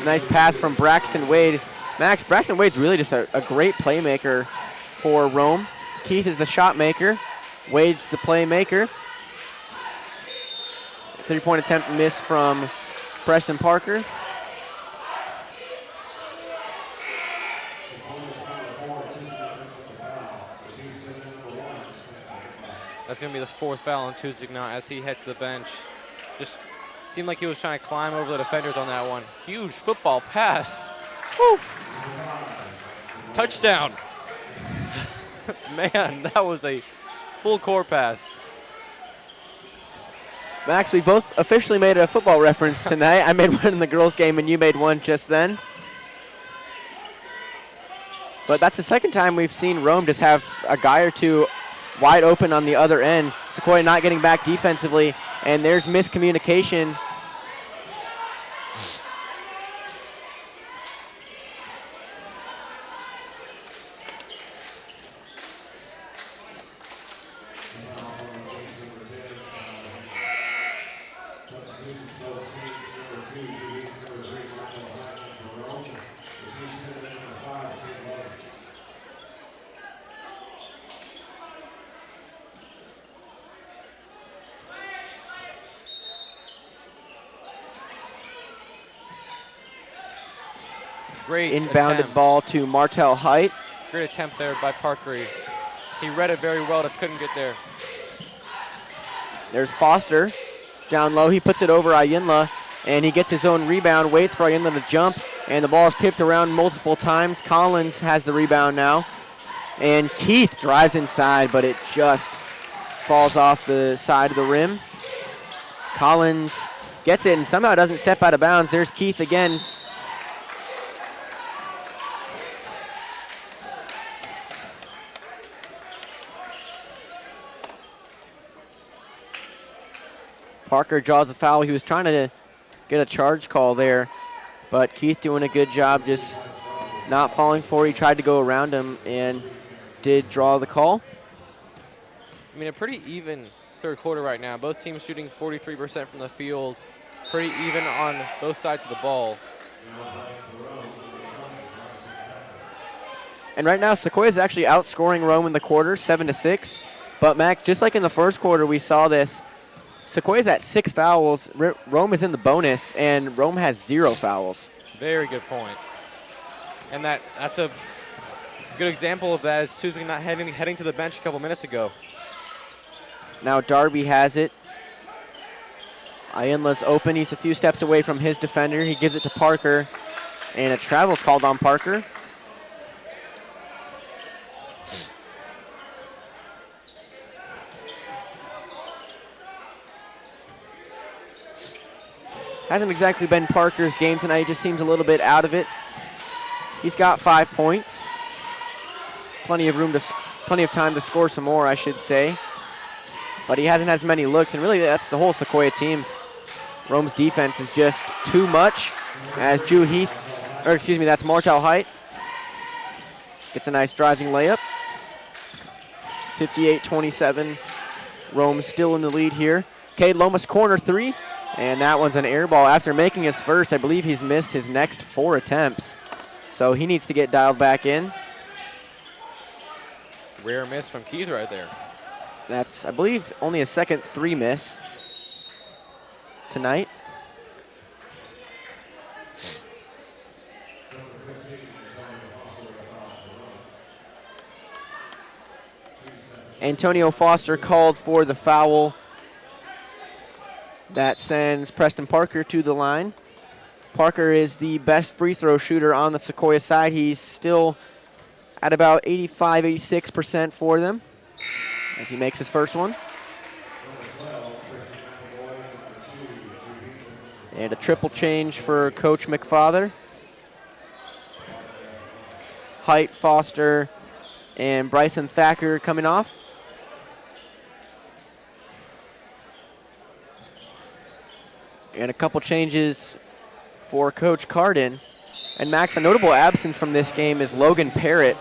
Nice pass from Braxton Wade. Max, Braxton Wade's really just a great playmaker for Rome. Keith is the shot maker. Wade's the playmaker. 3-point attempt missed from Preston Parker. That's going to be the 4th foul on Tusignant as he heads to the bench. Just seemed like he was trying to climb over the defenders on that one. Huge football pass. Woo. Touchdown. Man, that was a full court pass. Max, we both officially made a football reference tonight. I made one in the girls' game, and you made one just then. But that's the second time we've seen Rome just have a guy or two wide open on the other end. Sequoia not getting back defensively, and there's miscommunication. Great Inbounded attempt. ball to Martel Height. Great attempt there by Parker. He read it very well, just couldn't get there. There's Foster down low. He puts it over Ayinla, and he gets his own rebound, waits for Ayinla to jump, and the ball is tipped around multiple times. Collins has the rebound now, and Keith drives inside, but it just falls off the side of the rim. Collins gets it and somehow doesn't step out of bounds. There's Keith again. Parker draws a foul. He was trying to get a charge call there, but Keith doing a good job just not falling for it. He tried to go around him and did draw the call. I mean, a pretty even third quarter right now. Both teams shooting 43% from the field. Pretty even on both sides of the ball. And right now, Sequoia is actually outscoring Rome in the quarter, 7-6. But Max, just like in the first quarter, we saw this. Sequoia's at 6 fouls. Rome is in the bonus, and Rome has 0 fouls. Very good point. And that's a good example of that is Tuesday not heading to the bench a couple minutes ago. Now Darby has it. Ayinla's open. He's a few steps away from his defender. He gives it to Parker, and a travel's called on Parker. Hasn't exactly been Parker's game tonight. He just seems a little bit out of it. He's got 5 points. Plenty of time to score some more, I should say. But he hasn't had as many looks, and really that's the whole Sequoia team. Rome's defense is just too much as that's Martel Height. Gets a nice driving layup. 58-27. Rome still in the lead here. Cade Lomas corner 3. And that one's an air ball. After making his first, I believe he's missed his next 4 attempts. So he needs to get dialed back in. Rare miss from Keith right there. That's, I believe, only a second 3 miss tonight. Antonio Foster called for the foul. That sends Preston Parker to the line. Parker is the best free throw shooter on the Sequoia side. He's still at about 85, 86% for them as he makes his first one. And a triple change for Coach McFather. Height, Foster, and Bryson Thacker coming off. And a couple changes for Coach Cardin. And Max, a notable absence from this game is Logan Parrott.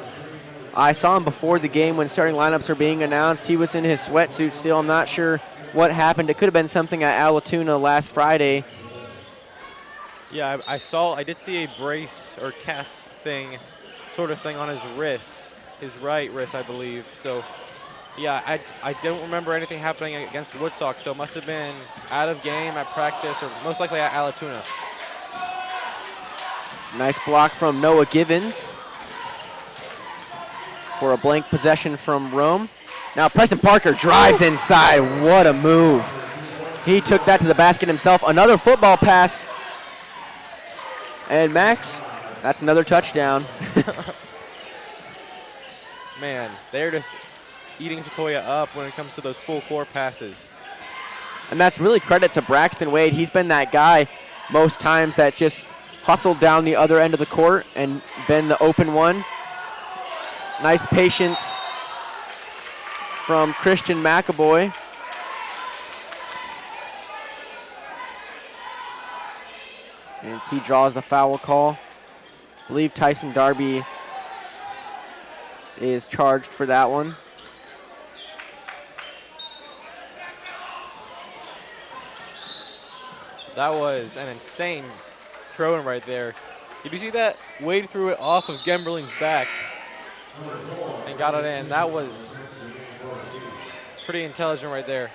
I saw him before the game when starting lineups are being announced. He was in his sweatsuit still. I'm not sure what happened. It could have been something at Allatoona last Friday. Yeah, I did see a brace or cast sort of thing on his wrist, his right wrist, I believe. So, yeah, I don't remember anything happening against Woodstock, so it must have been out of game at practice or most likely at Allatoona. Nice block from Noah Givens for a blank possession from Rome. Now Preston Parker drives inside. What a move. He took that to the basket himself. Another football pass. And Max, that's another touchdown. Man, they're just eating Sequoia up when it comes to those full court passes. And that's really credit to Braxton Wade. He's been that guy most times that just hustled down the other end of the court and been the open one. Nice patience from Christian McAvoy. And he draws the foul call. I believe Tyson Darby is charged for that one. That was an insane throw-in right there. Did you see that? Wade threw it off of Gemberling's back and got it in. That was pretty intelligent right there.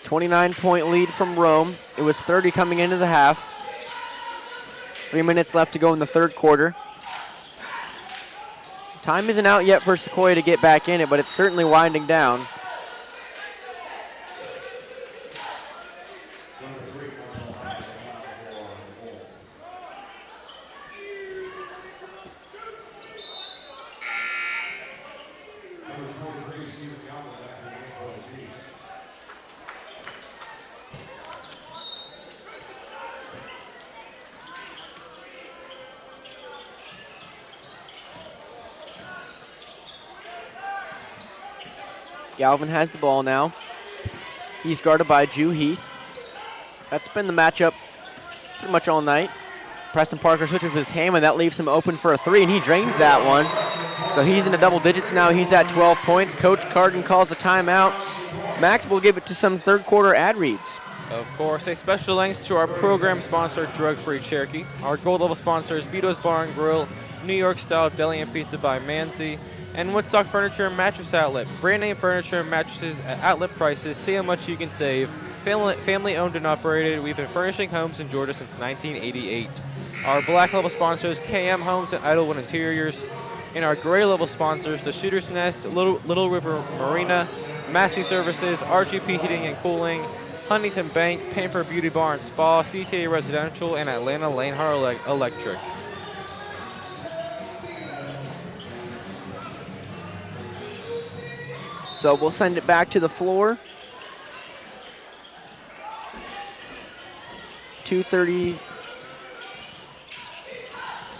29-point lead from Rome. It was 30 coming into the half. 3 minutes left to go in the third quarter. Time isn't out yet for Sequoia to get back in it, but it's certainly winding down. Galvin has the ball now. He's guarded by Jew Heath. That's been the matchup pretty much all night. Preston Parker switches with his ham, and that leaves him open for a three, and he drains that one. So he's in the double digits now. He's at 12 points. Coach Carden calls a timeout. Max will give it to some third quarter ad reads. Of course, a special thanks to our program sponsor, Drug Free Cherokee. Our gold level sponsors, Vito's Bar and Grill, New York Style Deli and Pizza by Manzi, and Woodstock Furniture and Mattress Outlet. Brand name furniture and mattresses at outlet prices. See how much you can save. Family owned and operated. We've been furnishing homes in Georgia since 1988. Our black level sponsors, KM Homes and Idlewood Interiors. And our gray level sponsors, the Shooter's Nest, Little River Marina, Massey Services, RGP Heating and Cooling, Huntington Bank, Pamper Beauty Bar and Spa, CTA Residential, and Atlanta Lanehart Electric. So we'll send it back to the floor. 2:30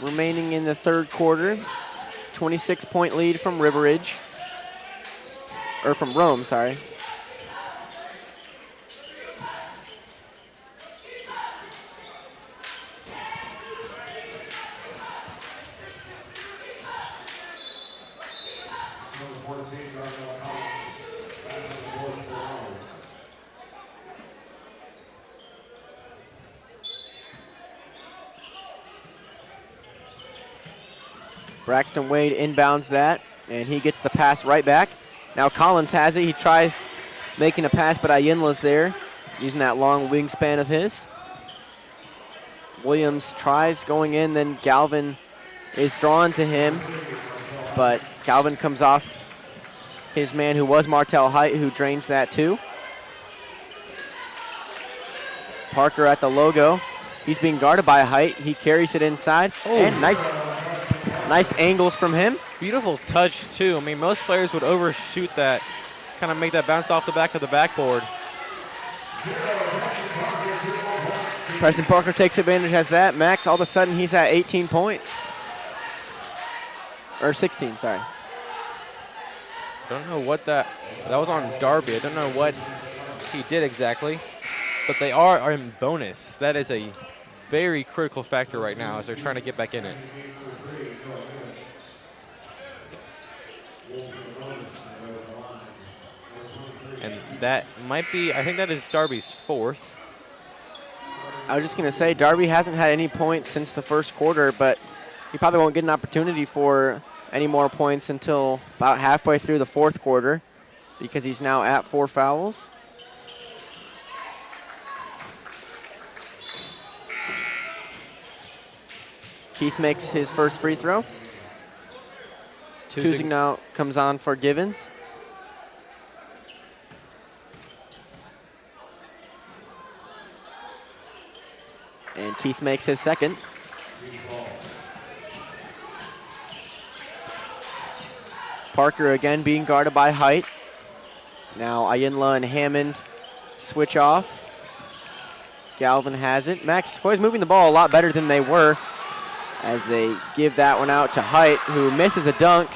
remaining in the third quarter. 26-point lead from River Ridge. Or from Rome, sorry. Braxton Wade inbounds that, and he gets the pass right back. Now Collins has it. He tries making a pass, but Ayinla's there, using that long wingspan of his. Williams tries going in, then Galvin is drawn to him, but Galvin comes off his man who was Martell Height, who drains that too. Parker at the logo. He's being guarded by Height. He carries it inside, and nice angles from him. Beautiful touch, too. I mean, most players would overshoot that, kind of make that bounce off the back of the backboard. Preston Parker takes advantage, has that. Max, all of a sudden, he's at 18 points. Or 16, sorry. Don't know what that was on Darby. I don't know what he did exactly, but they are in bonus. That is a very critical factor right now as they're trying to get back in it. And that might be, I think that is Darby's fourth. I was just going to say, Darby hasn't had any points since the first quarter, but he probably won't get an opportunity for any more points until about halfway through the fourth quarter because he's now at 4 fouls. Keith makes his first free throw. Tuzing now comes on for Givens. And Keith makes his second. Parker again being guarded by Height. Now Ayinla and Hammond switch off. Galvin has it. Max Sequoia's moving the ball a lot better than they were as they give that one out to Height, who misses a dunk.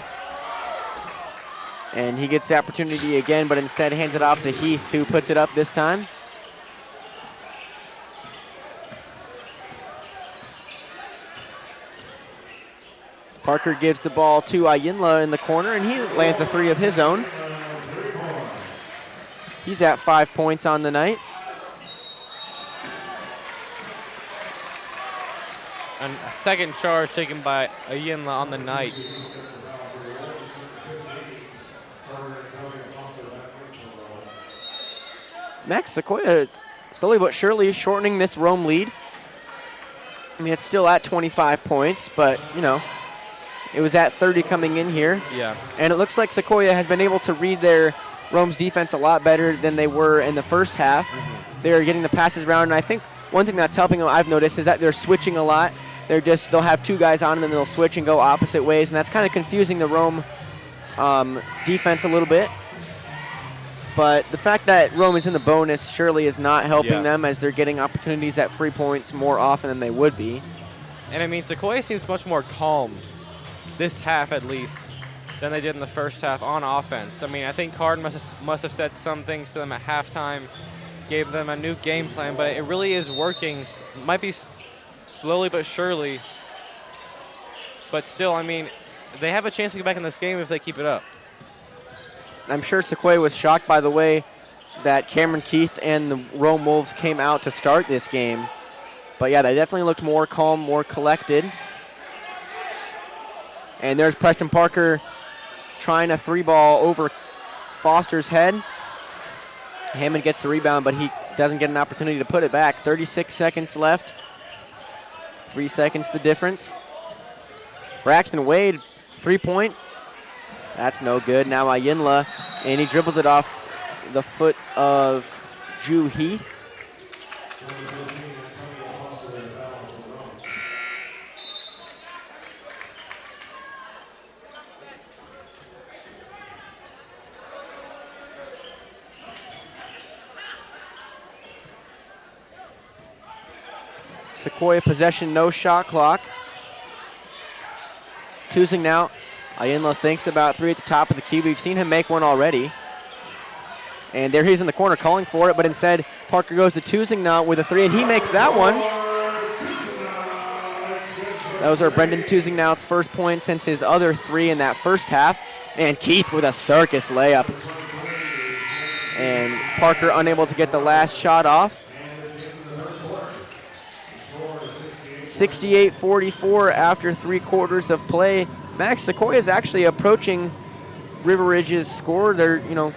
And he gets the opportunity again, but instead hands it off to Heath, who puts it up this time. Parker gives the ball to Ayinla in the corner, and he lands a three of his own. He's at 5 points on the night. And a second charge taken by Ayinla on the night. Max Sequoia slowly but surely shortening this Rome lead. I mean, it's still at 25 points, but, you know, it was at 30 coming in here. Yeah. And it looks like Sequoia has been able to read their Rome's defense a lot better than they were in the first half. They're getting the passes around, and I think one thing that's helping them, I've noticed, is that they're switching a lot. They'll have two guys on, and then they'll switch and go opposite ways, and that's kind of confusing the Rome defense a little bit. But the fact that Rome is in the bonus surely is not helping them, as they're getting opportunities at free points more often than they would be. And I mean, Sequoia seems much more calm, this half at least, than they did in the first half on offense. I mean, I think Card must have said some things to them at halftime, gave them a new game plan, but it really is working. It might be slowly but surely, but still, I mean, they have a chance to get back in this game if they keep it up. I'm sure Sequoia was shocked by the way that Cameron Keith and the Rome Wolves came out to start this game. But yeah, they definitely looked more calm, more collected. And there's Preston Parker trying a three ball over Foster's head. Hammond gets the rebound, but he doesn't get an opportunity to put it back. 36 seconds left. 3 seconds the difference. Braxton Wade, 3-point. That's no good. Now Ayinla, and he dribbles it off the foot of Drew Heath. Sequoia possession, no shot clock. Choosing now. Ayinla thinks about three at the top of the key. We've seen him make one already. And there he's in the corner calling for it, but instead Parker goes to Choosing now with a three, and he makes that one. Those are Brendan Choosing now's first point since his other three in that first half. And Keith with a circus layup. And Parker unable to get the last shot off. 68-44 after 3 quarters of play. Max Sequoia is actually approaching River Ridge's score. They're, you know,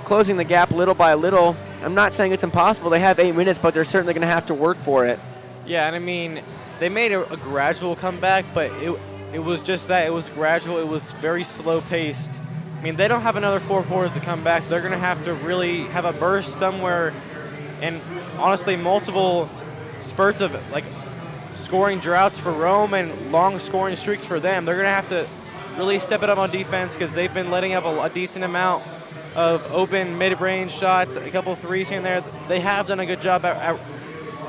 closing the gap little by little. I'm not saying it's impossible. They have 8 minutes, but they're certainly going to have to work for it. Yeah, and I mean, they made a gradual comeback, but it was just that. It was gradual. It was very slow-paced. I mean, they don't have another 4 quarters to come back. They're going to have to really have a burst somewhere, and honestly, multiple spurts of, like, scoring droughts for Rome and long scoring streaks for them. They're going to have to really step it up on defense because they've been letting up a decent amount of open mid-range shots, a couple threes here and there. They have done a good job at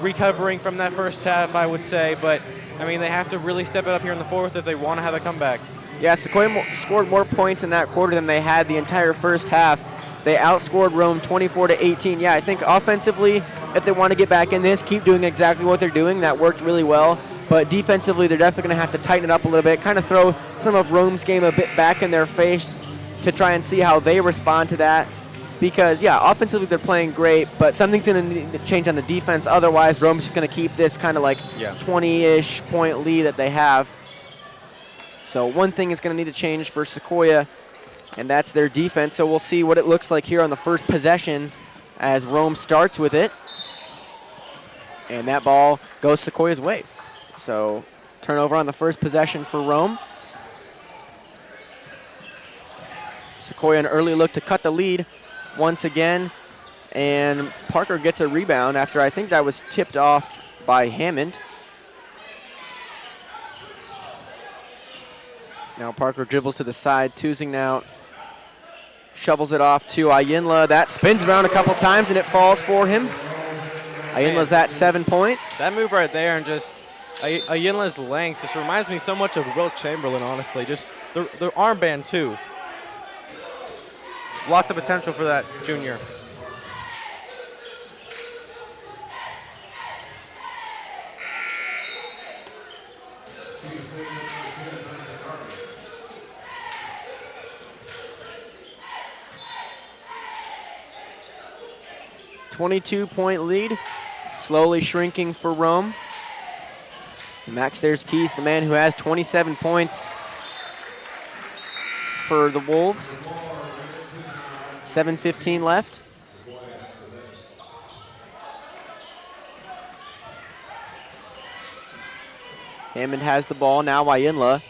recovering from that first half, I would say, but I mean, they have to really step it up here in the fourth if they want to have a comeback. Yeah, Sequoia scored more points in that quarter than they had the entire first half. They outscored Rome 24-18. Yeah, I think offensively, if they want to get back in this, keep doing exactly what they're doing. That worked really well. But defensively, they're definitely going to have to tighten it up a little bit, kind of throw some of Rome's game a bit back in their face to try and see how they respond to that. Because, yeah, offensively they're playing great, but something's going to need to change on the defense. Otherwise, Rome's just going to keep this kind of like 20-ish point lead that they have. So one thing is going to need to change for Sequoia, and that's their defense. So we'll see what it looks like here on the first possession as Rome starts with it. And that ball goes Sequoia's way. So turnover on the first possession for Rome. Sequoia an early look to cut the lead once again. And Parker gets a rebound after I think that was tipped off by Hammond. Now Parker dribbles to the side. Choosing now shovels it off to Ayinla. That spins around a couple times and it falls for him. Ayinla's at 7 points. That move right there, and just Ayinla's length just reminds me so much of Wilt Chamberlain, honestly. Just the armband, too. Lots of potential for that junior. .22 lead, slowly shrinking for Rome. Max, there's Keith, the man who has 27 points for the Wolves. 7:15 left. Hammond has the ball, now Ayinla.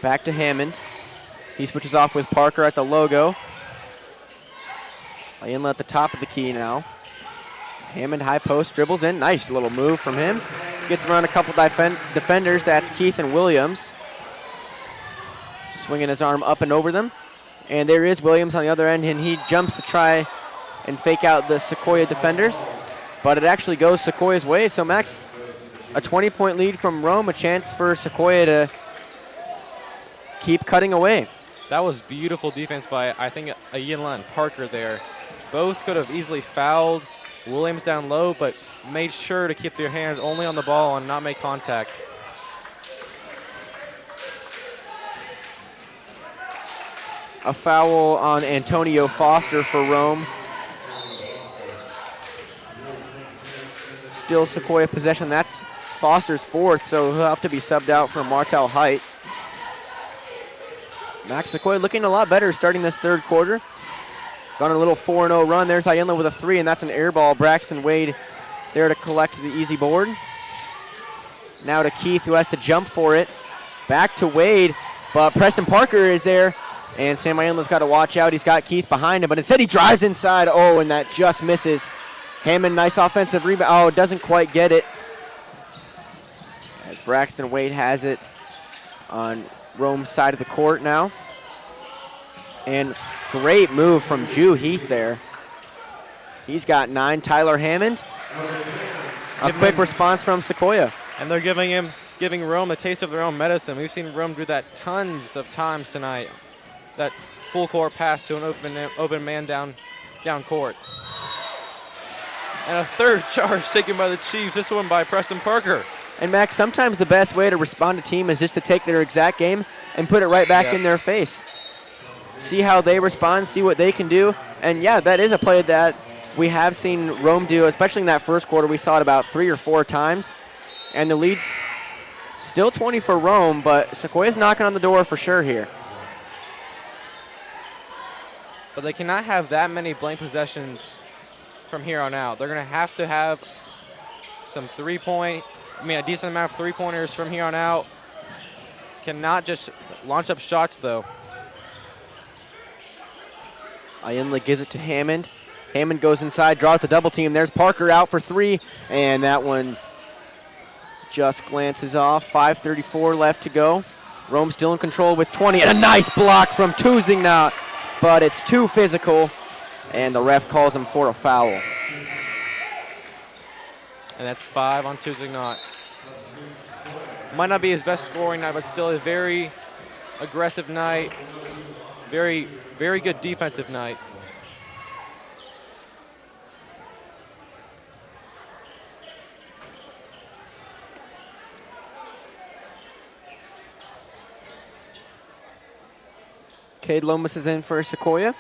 Back to Hammond. He switches off with Parker at the logo. Ayinla at the top of the key now. Hammond high post, dribbles in. Nice little move from him. Gets around a couple defenders. That's Keith and Williams. Swinging his arm up and over them. And there is Williams on the other end, and he jumps to try and fake out the Sequoia defenders. But it actually goes Sequoia's way. So, Max, a 20-point lead from Rome, a chance for Sequoia to keep cutting away. That was beautiful defense by, I think, Ayinla and Parker there. Both could have easily fouled Williams down low, but made sure to keep their hands only on the ball and not make contact. A foul on Antonio Foster for Rome. Still Sequoia possession. That's Foster's fourth, so he'll have to be subbed out for Martel Height. Max, Sequoia looking a lot better starting this third quarter. Gone on a little 4-0 run. There's Ayinla with a three, and that's an air ball. Braxton Wade there to collect the easy board. Now to Keith, who has to jump for it. Back to Wade, but Preston Parker is there, and Sam Ayinla's got to watch out. He's got Keith behind him, but instead he drives inside. Oh, and that just misses. Hammond, nice offensive rebound. Oh, doesn't quite get it. As Braxton Wade has it on Rome's side of the court now. And great move from Drew Heath there. He's got 9. Tyler Hammond. A quick response from Sequoia. And they're giving Rome a taste of their own medicine. We've seen Rome do that tons of times tonight. That full court pass to an open man down court. And a third charge taken by the Chiefs, this one by Preston Parker. And Max, sometimes the best way to respond to a team is just to take their exact game and put it right back in their face. See how they respond, see what they can do. And yeah, that is a play that we have seen Rome do, especially in that first quarter. We saw it about 3 or 4 times. And the lead's still 20 for Rome, but Sequoia's knocking on the door for sure here. But they cannot have that many blank possessions from here on out. They're going to have some a decent amount of three-pointers from here on out. Cannot just launch up shots, though. Ayinla gives it to Hammond. Hammond goes inside, draws the double team. There's Parker out for 3, and that one just glances off. 5:34 left to go. Rome still in control with 20, and a nice block from Tuzingnat, but it's too physical, and the ref calls him for a foul. And that's 5 on Tuzingnat. Might not be his best scoring night, but still a very aggressive night. Very, very good defensive night. Cade Lomas is in for Sequoia.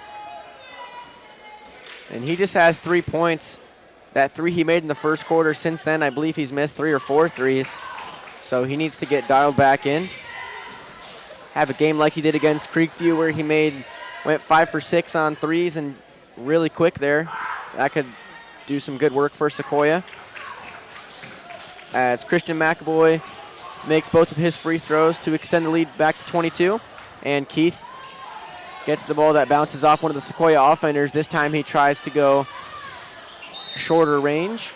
And he just has 3 points. That 3 he made in the first quarter. Since then, I believe he's missed 3 or 4 threes. So he needs to get dialed back in. Have a game like he did against Creekview where he went 5 for 6 on threes and really quick there. That could do some good work for Sequoia. As Christian McAvoy makes both of his free throws to extend the lead back to 22. And Keith gets the ball that bounces off one of the Sequoia offenders. This time he tries to go shorter range.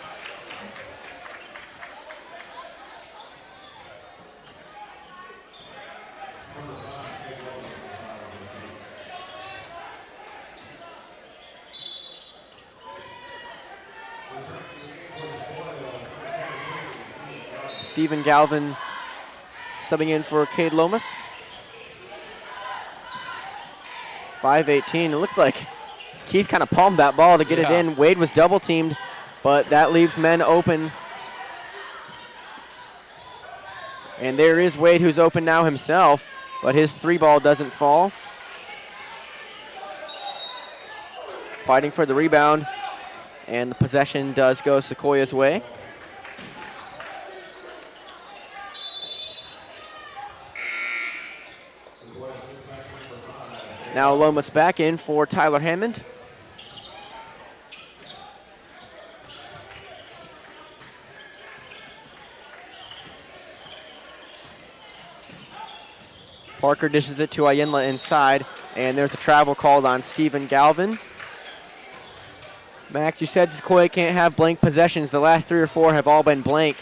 Stephen Galvin subbing in for Cade Lomas. 5:18. It looks like Keith kind of palmed that ball to get it in. Wade was double teamed, but that leaves men open. And there is Wade, who's open now himself, but his 3-ball doesn't fall. Fighting for the rebound, and the possession does go Sequoia's way. Now Lomas back in for Tyler Hammond. Parker dishes it to Ayinla inside, and there's a travel called on Stephen Galvin. Max, you said Sequoia can't have blank possessions. The last 3 or 4 have all been blank.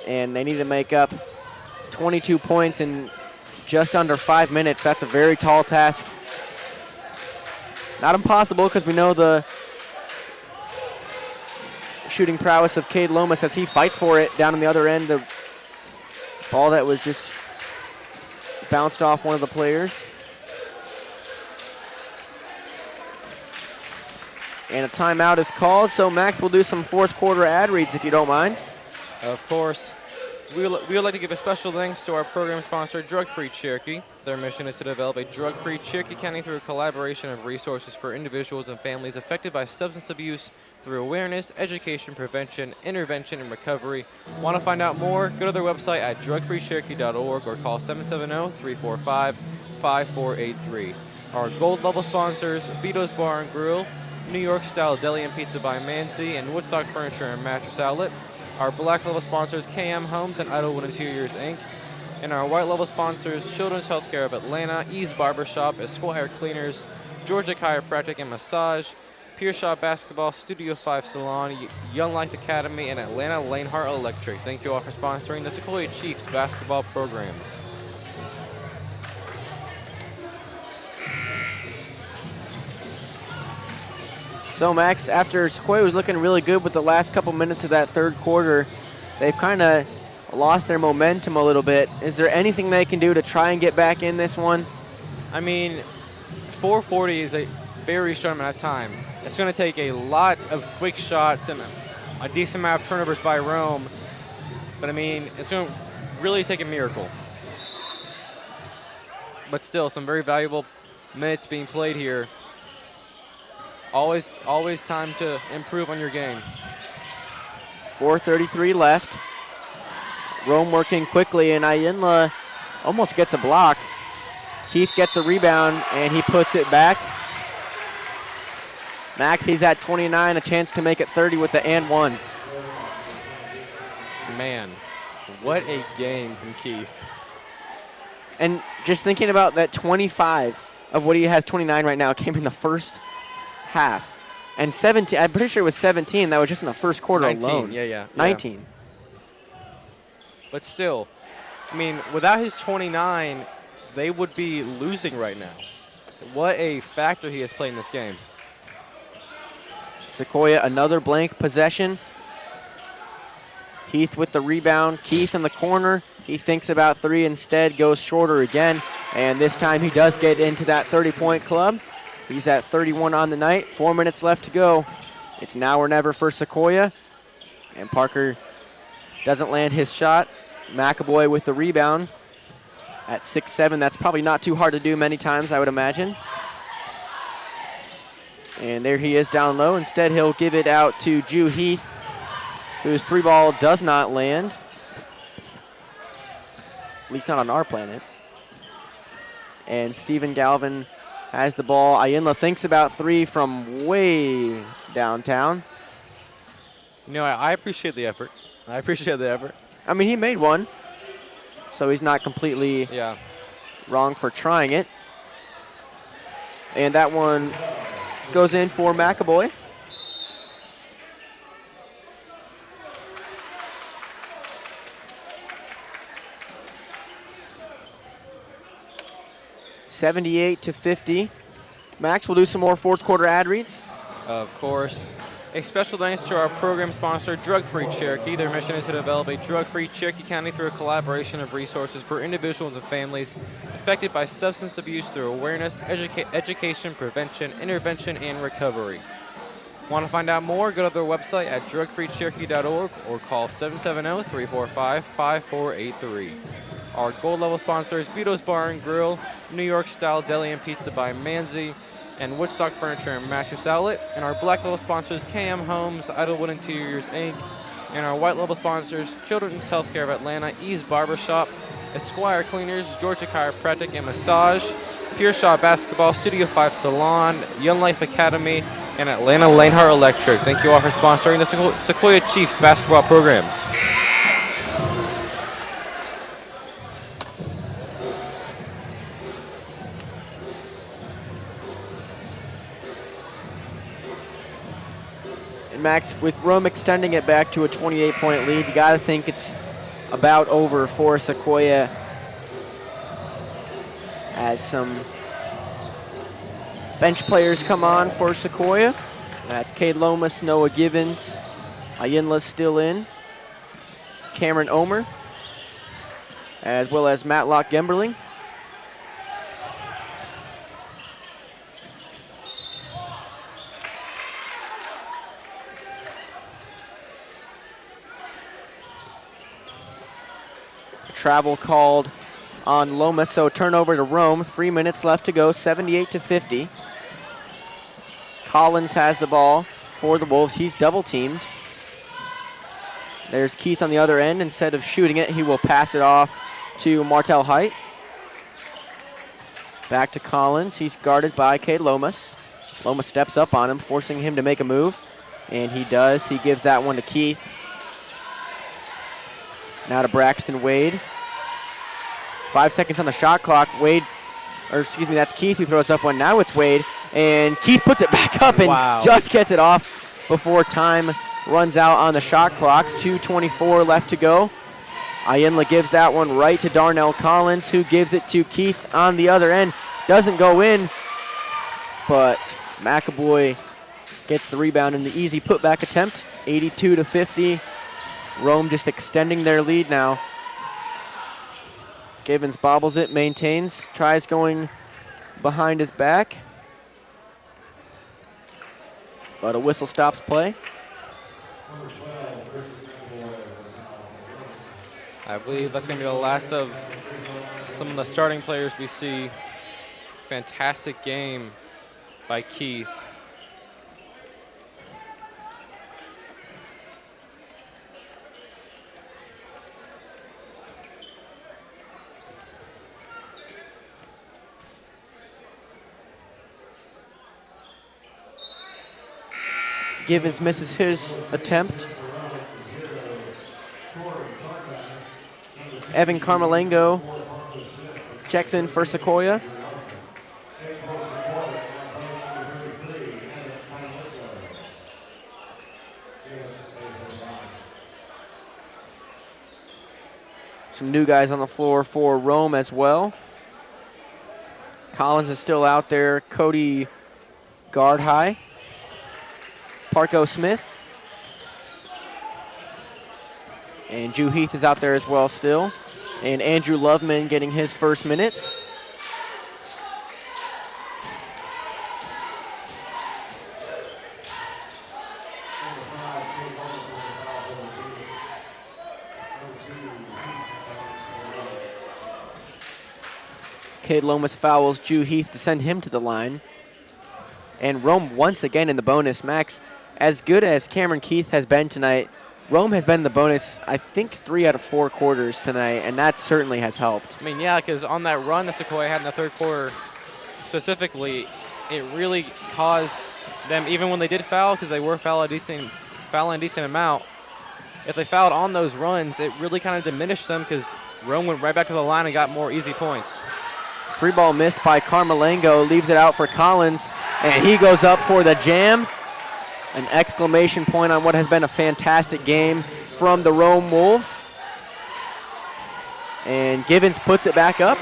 And they need to make up 22 points in just under 5 minutes. That's a very tall task. Not impossible, because we know the shooting prowess of Cade Lomas as he fights for it down on the other end. The ball that was just bounced off one of the players. And a timeout is called, so Max will do some fourth quarter ad reads if you don't mind. Of course. We would like to give a special thanks to our program sponsor, Drug Free Cherokee. Their mission is to develop a drug-free Cherokee County through a collaboration of resources for individuals and families affected by substance abuse through awareness, education, prevention, intervention, and recovery. Want to find out more? Go to their website at drugfreecherokee.org or call 770-345-5483. Our gold level sponsors, Vito's Bar and Grill, New York Style Deli and Pizza by Mansi, and Woodstock Furniture and Mattress Outlet. Our black level sponsors, KM Homes and Idlewood Interiors, Inc. And our white level sponsors, Children's Healthcare of Atlanta, Ease Barbershop, Esquire Cleaners, Georgia Chiropractic and Massage, Piershaw Basketball, Studio 5 Salon, Young Life Academy, and Atlanta Lanehart Electric. Thank you all for sponsoring the Sequoia Chiefs basketball programs. So Max, after Sequoia was looking really good with the last couple minutes of that third quarter, they've kind of lost their momentum a little bit. Is there anything they can do to try and get back in this one? I mean, 4:40 is a very short amount of time. It's going to take a lot of quick shots and a decent amount of turnovers by Rome. But, I mean, it's going to really take a miracle. But still, some very valuable minutes being played here. Always time to improve on your game. 4:33 left. Rome working quickly, and Ayinla almost gets a block. Keith gets a rebound, and he puts it back. Max, he's at 29, a chance to make it 30 with the and one. Man, what a game from Keith. And just thinking about that 25 of what he has 29 right now came in the first half. And 17, I'm pretty sure it was 17. That was just in the first quarter 19, alone. Yeah. 19. But still, I mean, without his 29, they would be losing right now. What a factor he has played in this game. Sequoia, another blank possession. Keith with the rebound. Keith in the corner. He thinks about 3 instead, goes shorter again. And this time he does get into that 30-point club. He's at 31 on the night. 4 minutes left to go. It's now or never for Sequoia. And Parker doesn't land his shot. McAvoy with the rebound at 6'7". That's probably not too hard to do many times, I would imagine. And there he is down low. Instead, he'll give it out to Jew Heath, whose 3-ball does not land. At least not on our planet. And Stephen Galvin has the ball. Ayinla thinks about 3 from way downtown. You know, I appreciate the effort. I mean, he made one, so he's not completely wrong for trying it. And that one goes in for McAvoy. $78-50. Max will do some more fourth quarter ad reads. Of course. A special thanks to our program sponsor, Drug Free Cherokee. Their mission is to develop a drug-free Cherokee County through a collaboration of resources for individuals and families affected by substance abuse through awareness, education, prevention, intervention, and recovery. Want to find out more? Go to their website at drugfreecherokee.org or call 770-345-5483. Our gold level sponsors, Vito's Bar and Grill, New York Style Deli and Pizza by Manzi, and Woodstock Furniture and Mattress Outlet. And our black level sponsors, KM Homes, Idlewood Interiors Inc. And our white level sponsors, Children's Healthcare of Atlanta, Ease Barbershop, Esquire Cleaners, Georgia Chiropractic and Massage, Pure Shot Basketball, Studio 5 Salon, Young Life Academy, and Atlanta Lanehart Electric. Thank you all for sponsoring the Sequoia Chiefs basketball programs. And Max, with Rome extending it back to a 28-point lead, you got to think it's about over for Sequoia, as some bench players come on for Sequoia. That's Cade Lomas, Noah Givens, Ayinla's still in, Cameron Omer, as well as Matlock Gemberling. Travel called on Lomas, so turnover to Rome. 3 minutes left to go, 78-50. Collins has the ball for the Wolves. He's double teamed. There's Keith on the other end. Instead of shooting it, he will pass it off to Martel Height. Back to Collins. He's guarded by Cade Lomas. Lomas steps up on him, forcing him to make a move, and he does. He gives that one to Keith. Now to Braxton Wade. 5 seconds on the shot clock. That's Keith who throws up one. Now it's Wade, and Keith puts it back up and just gets it off before time runs out on the shot clock. 2:24 left to go. Ayinla gives that one right to Darnell Collins, who gives it to Keith on the other end. Doesn't go in, but McAvoy gets the rebound in the easy putback attempt. 82-50. Rome just extending their lead now. Givens bobbles it, maintains, tries going behind his back, but a whistle stops play. I believe that's going to be the last of some of the starting players we see. Fantastic game by Keith. Givens misses his attempt. Evan Carmelengo checks in for Sequoia. Some new guys on the floor for Rome as well. Collins is still out there. Cody guard high. Parko Smith. And Drew Heath is out there as well still. And Andrew Loveman getting his first minutes. Cade Lomas fouls Drew Heath to send him to the line. And Rome once again in the bonus. Max, as good as Cameron Keith has been tonight, Rome has been in the bonus, I think, 3 out of 4 quarters tonight, and that certainly has helped. I mean, yeah, because on that run that Sequoia had in the third quarter specifically, it really caused them, even when they did foul, because they were fouling a decent amount, if they fouled on those runs, it really kind of diminished them because Rome went right back to the line and got more easy points. 3 ball missed by Carmelengo, leaves it out for Collins, and he goes up for the jam. An exclamation point on what has been a fantastic game from the Rome Wolves. And Givens puts it back up.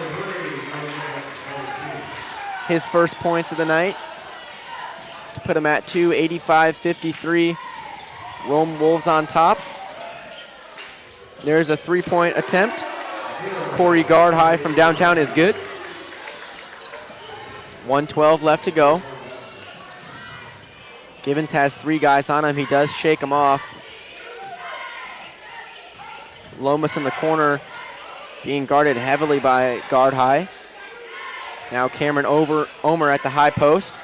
His first points of the night. To put them at 2, 85-53. Rome Wolves on top. There's a three-point attempt. Corey Guard high from downtown is good. 1:12 left to go. Givens has 3 guys on him. He does shake them off. Lomas in the corner being guarded heavily by Guard high. Now Cameron Omer at the high post.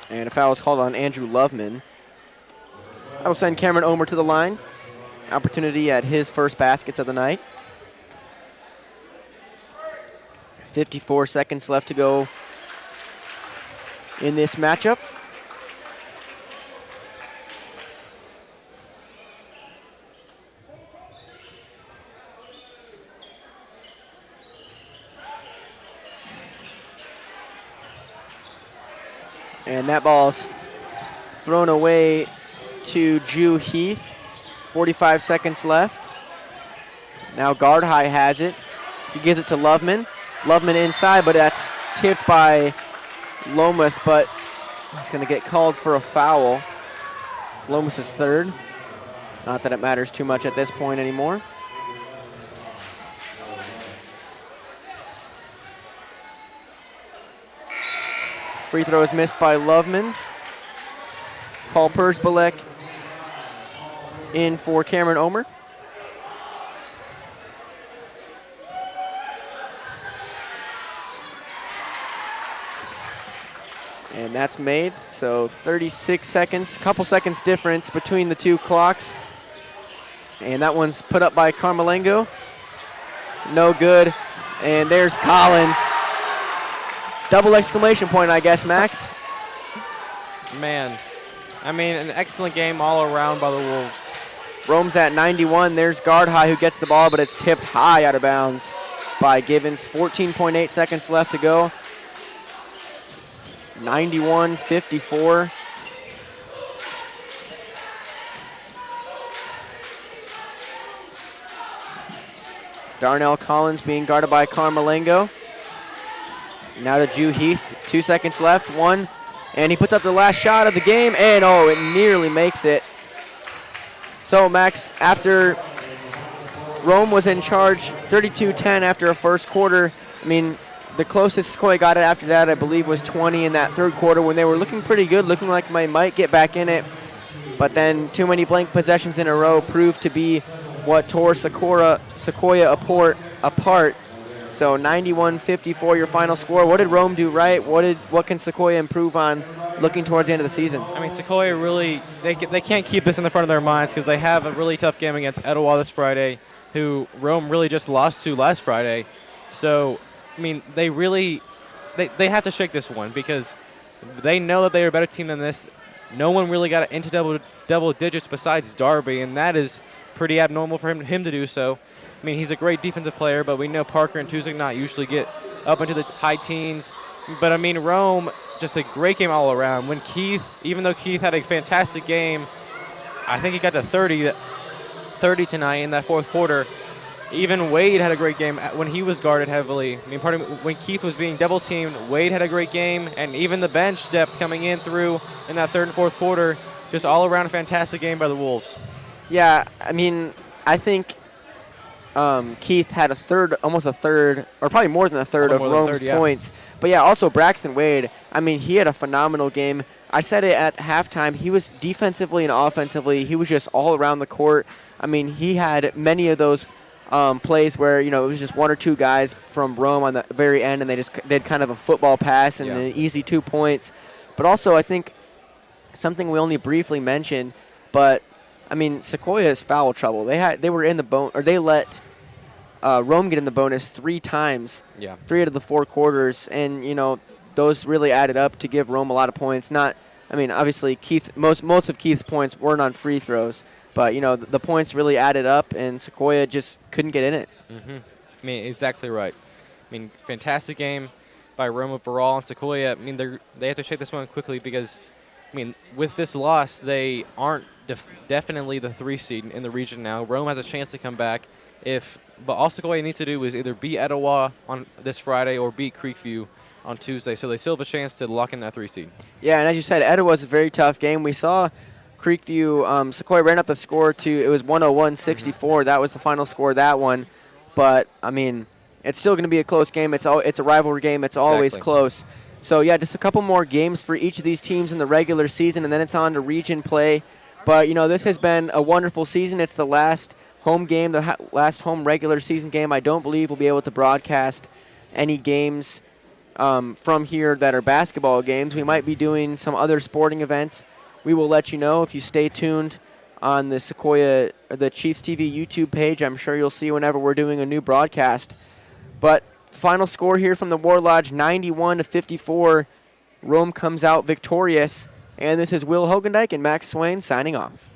And a foul is called on Andrew Loveman. I will send Cameron Omer to the line. Opportunity at his first baskets of the night. 54 seconds left to go in this matchup. And that ball's thrown away to Jew Heath. 45 seconds left. Now Guard High has it. He gives it to Loveman. Loveman inside, but that's tipped by Lomas, but he's going to get called for a foul. Lomas is third. Not that it matters too much at this point anymore. Free throw is missed by Loveman. Paul Persbalek in for Cameron Omer. And that's made, so 36 seconds, a couple seconds difference between the two clocks. And that one's put up by Carmelengo. No good. And there's Collins. Double exclamation point, I guess, Max. Man, I mean, an excellent game all around by the Wolves. Rome's at 91. There's Guard High who gets the ball, but it's tipped high out of bounds by Givens. 14.8 seconds left to go. 91-54. Darnell Collins being guarded by Carmelengo. Now to Jew Heath. 2 seconds left. One. And he puts up the last shot of the game. And, oh, it nearly makes it. So, Max, after Rome was in charge 32-10 after a first quarter, I mean, the closest Sequoia got it after that, I believe, was 20 in that third quarter when they were looking pretty good, looking like they might get back in it. But then too many blank possessions in a row proved to be what tore Sequoia apart. So 91-54 your final score. What did Rome do right? What can Sequoia improve on looking towards the end of the season? I mean, Sequoia really, they can't keep this in the front of their minds because they have a really tough game against Etowah this Friday, who Rome really just lost to last Friday. So, I mean, they have to shake this one because they know that they are a better team than this. No one really got into double digits besides Darby, and that is pretty abnormal for him to do so. I mean, he's a great defensive player, but we know Parker and Tuzik not usually get up into the high teens. But, I mean, Rome, just a great game all around. When even though Keith had a fantastic game, I think he got to 30 tonight in that fourth quarter. Even Wade had a great game when he was guarded heavily. I mean, when Keith was being double-teamed, Wade had a great game, and even the bench depth coming in that third and fourth quarter, just all around a fantastic game by the Wolves. Yeah, I mean, I think Keith had almost a third, or probably more than a third of Rome's points. But yeah, also Braxton Wade, I mean, he had a phenomenal game. I said it at halftime, he was defensively and offensively, he was just all around the court. I mean, he had many of those plays where, it was just one or two guys from Rome on the very end, and they did kind of a football pass and an easy 2 points. But also, I think something we only briefly mentioned, but I mean, Sequoia is foul trouble. They were in the they let Rome get in the bonus 3 times. Yeah. 3 out of the 4 quarters, and those really added up to give Rome a lot of points. Obviously most of Keith's points weren't on free throws, but the points really added up, and Sequoia just couldn't get in it. Mm-hmm. I mean, exactly right. I mean, fantastic game by Rome overall, and Sequoia. I mean, they have to shake this one quickly because, I mean, with this loss, they aren't definitely the 3 seed in the region now. Rome has a chance to come back. But all Sequoia needs to do is either beat Etowah on this Friday or beat Creekview on Tuesday, so they still have a chance to lock in that 3 seed. Yeah, and as you said, Etowah's a very tough game. We saw Creekview, Sequoia ran up the score to, it was 101-64. That was the final score of that one. But, I mean, it's still going to be a close game. It's a rivalry game. It's always close. So, yeah, just a couple more games for each of these teams in the regular season, and then it's on to region play. But, you know, this has been a wonderful season. It's the last home game, the last home regular season game. I don't believe we'll be able to broadcast any games from here that are basketball games. We might be doing some other sporting events. We will let you know if you stay tuned on the the Chiefs TV YouTube page. I'm sure you'll see whenever we're doing a new broadcast. But final score here from the War Lodge, 91-54. Rome comes out victorious. And this is Will Hogendijk and Max Swain signing off.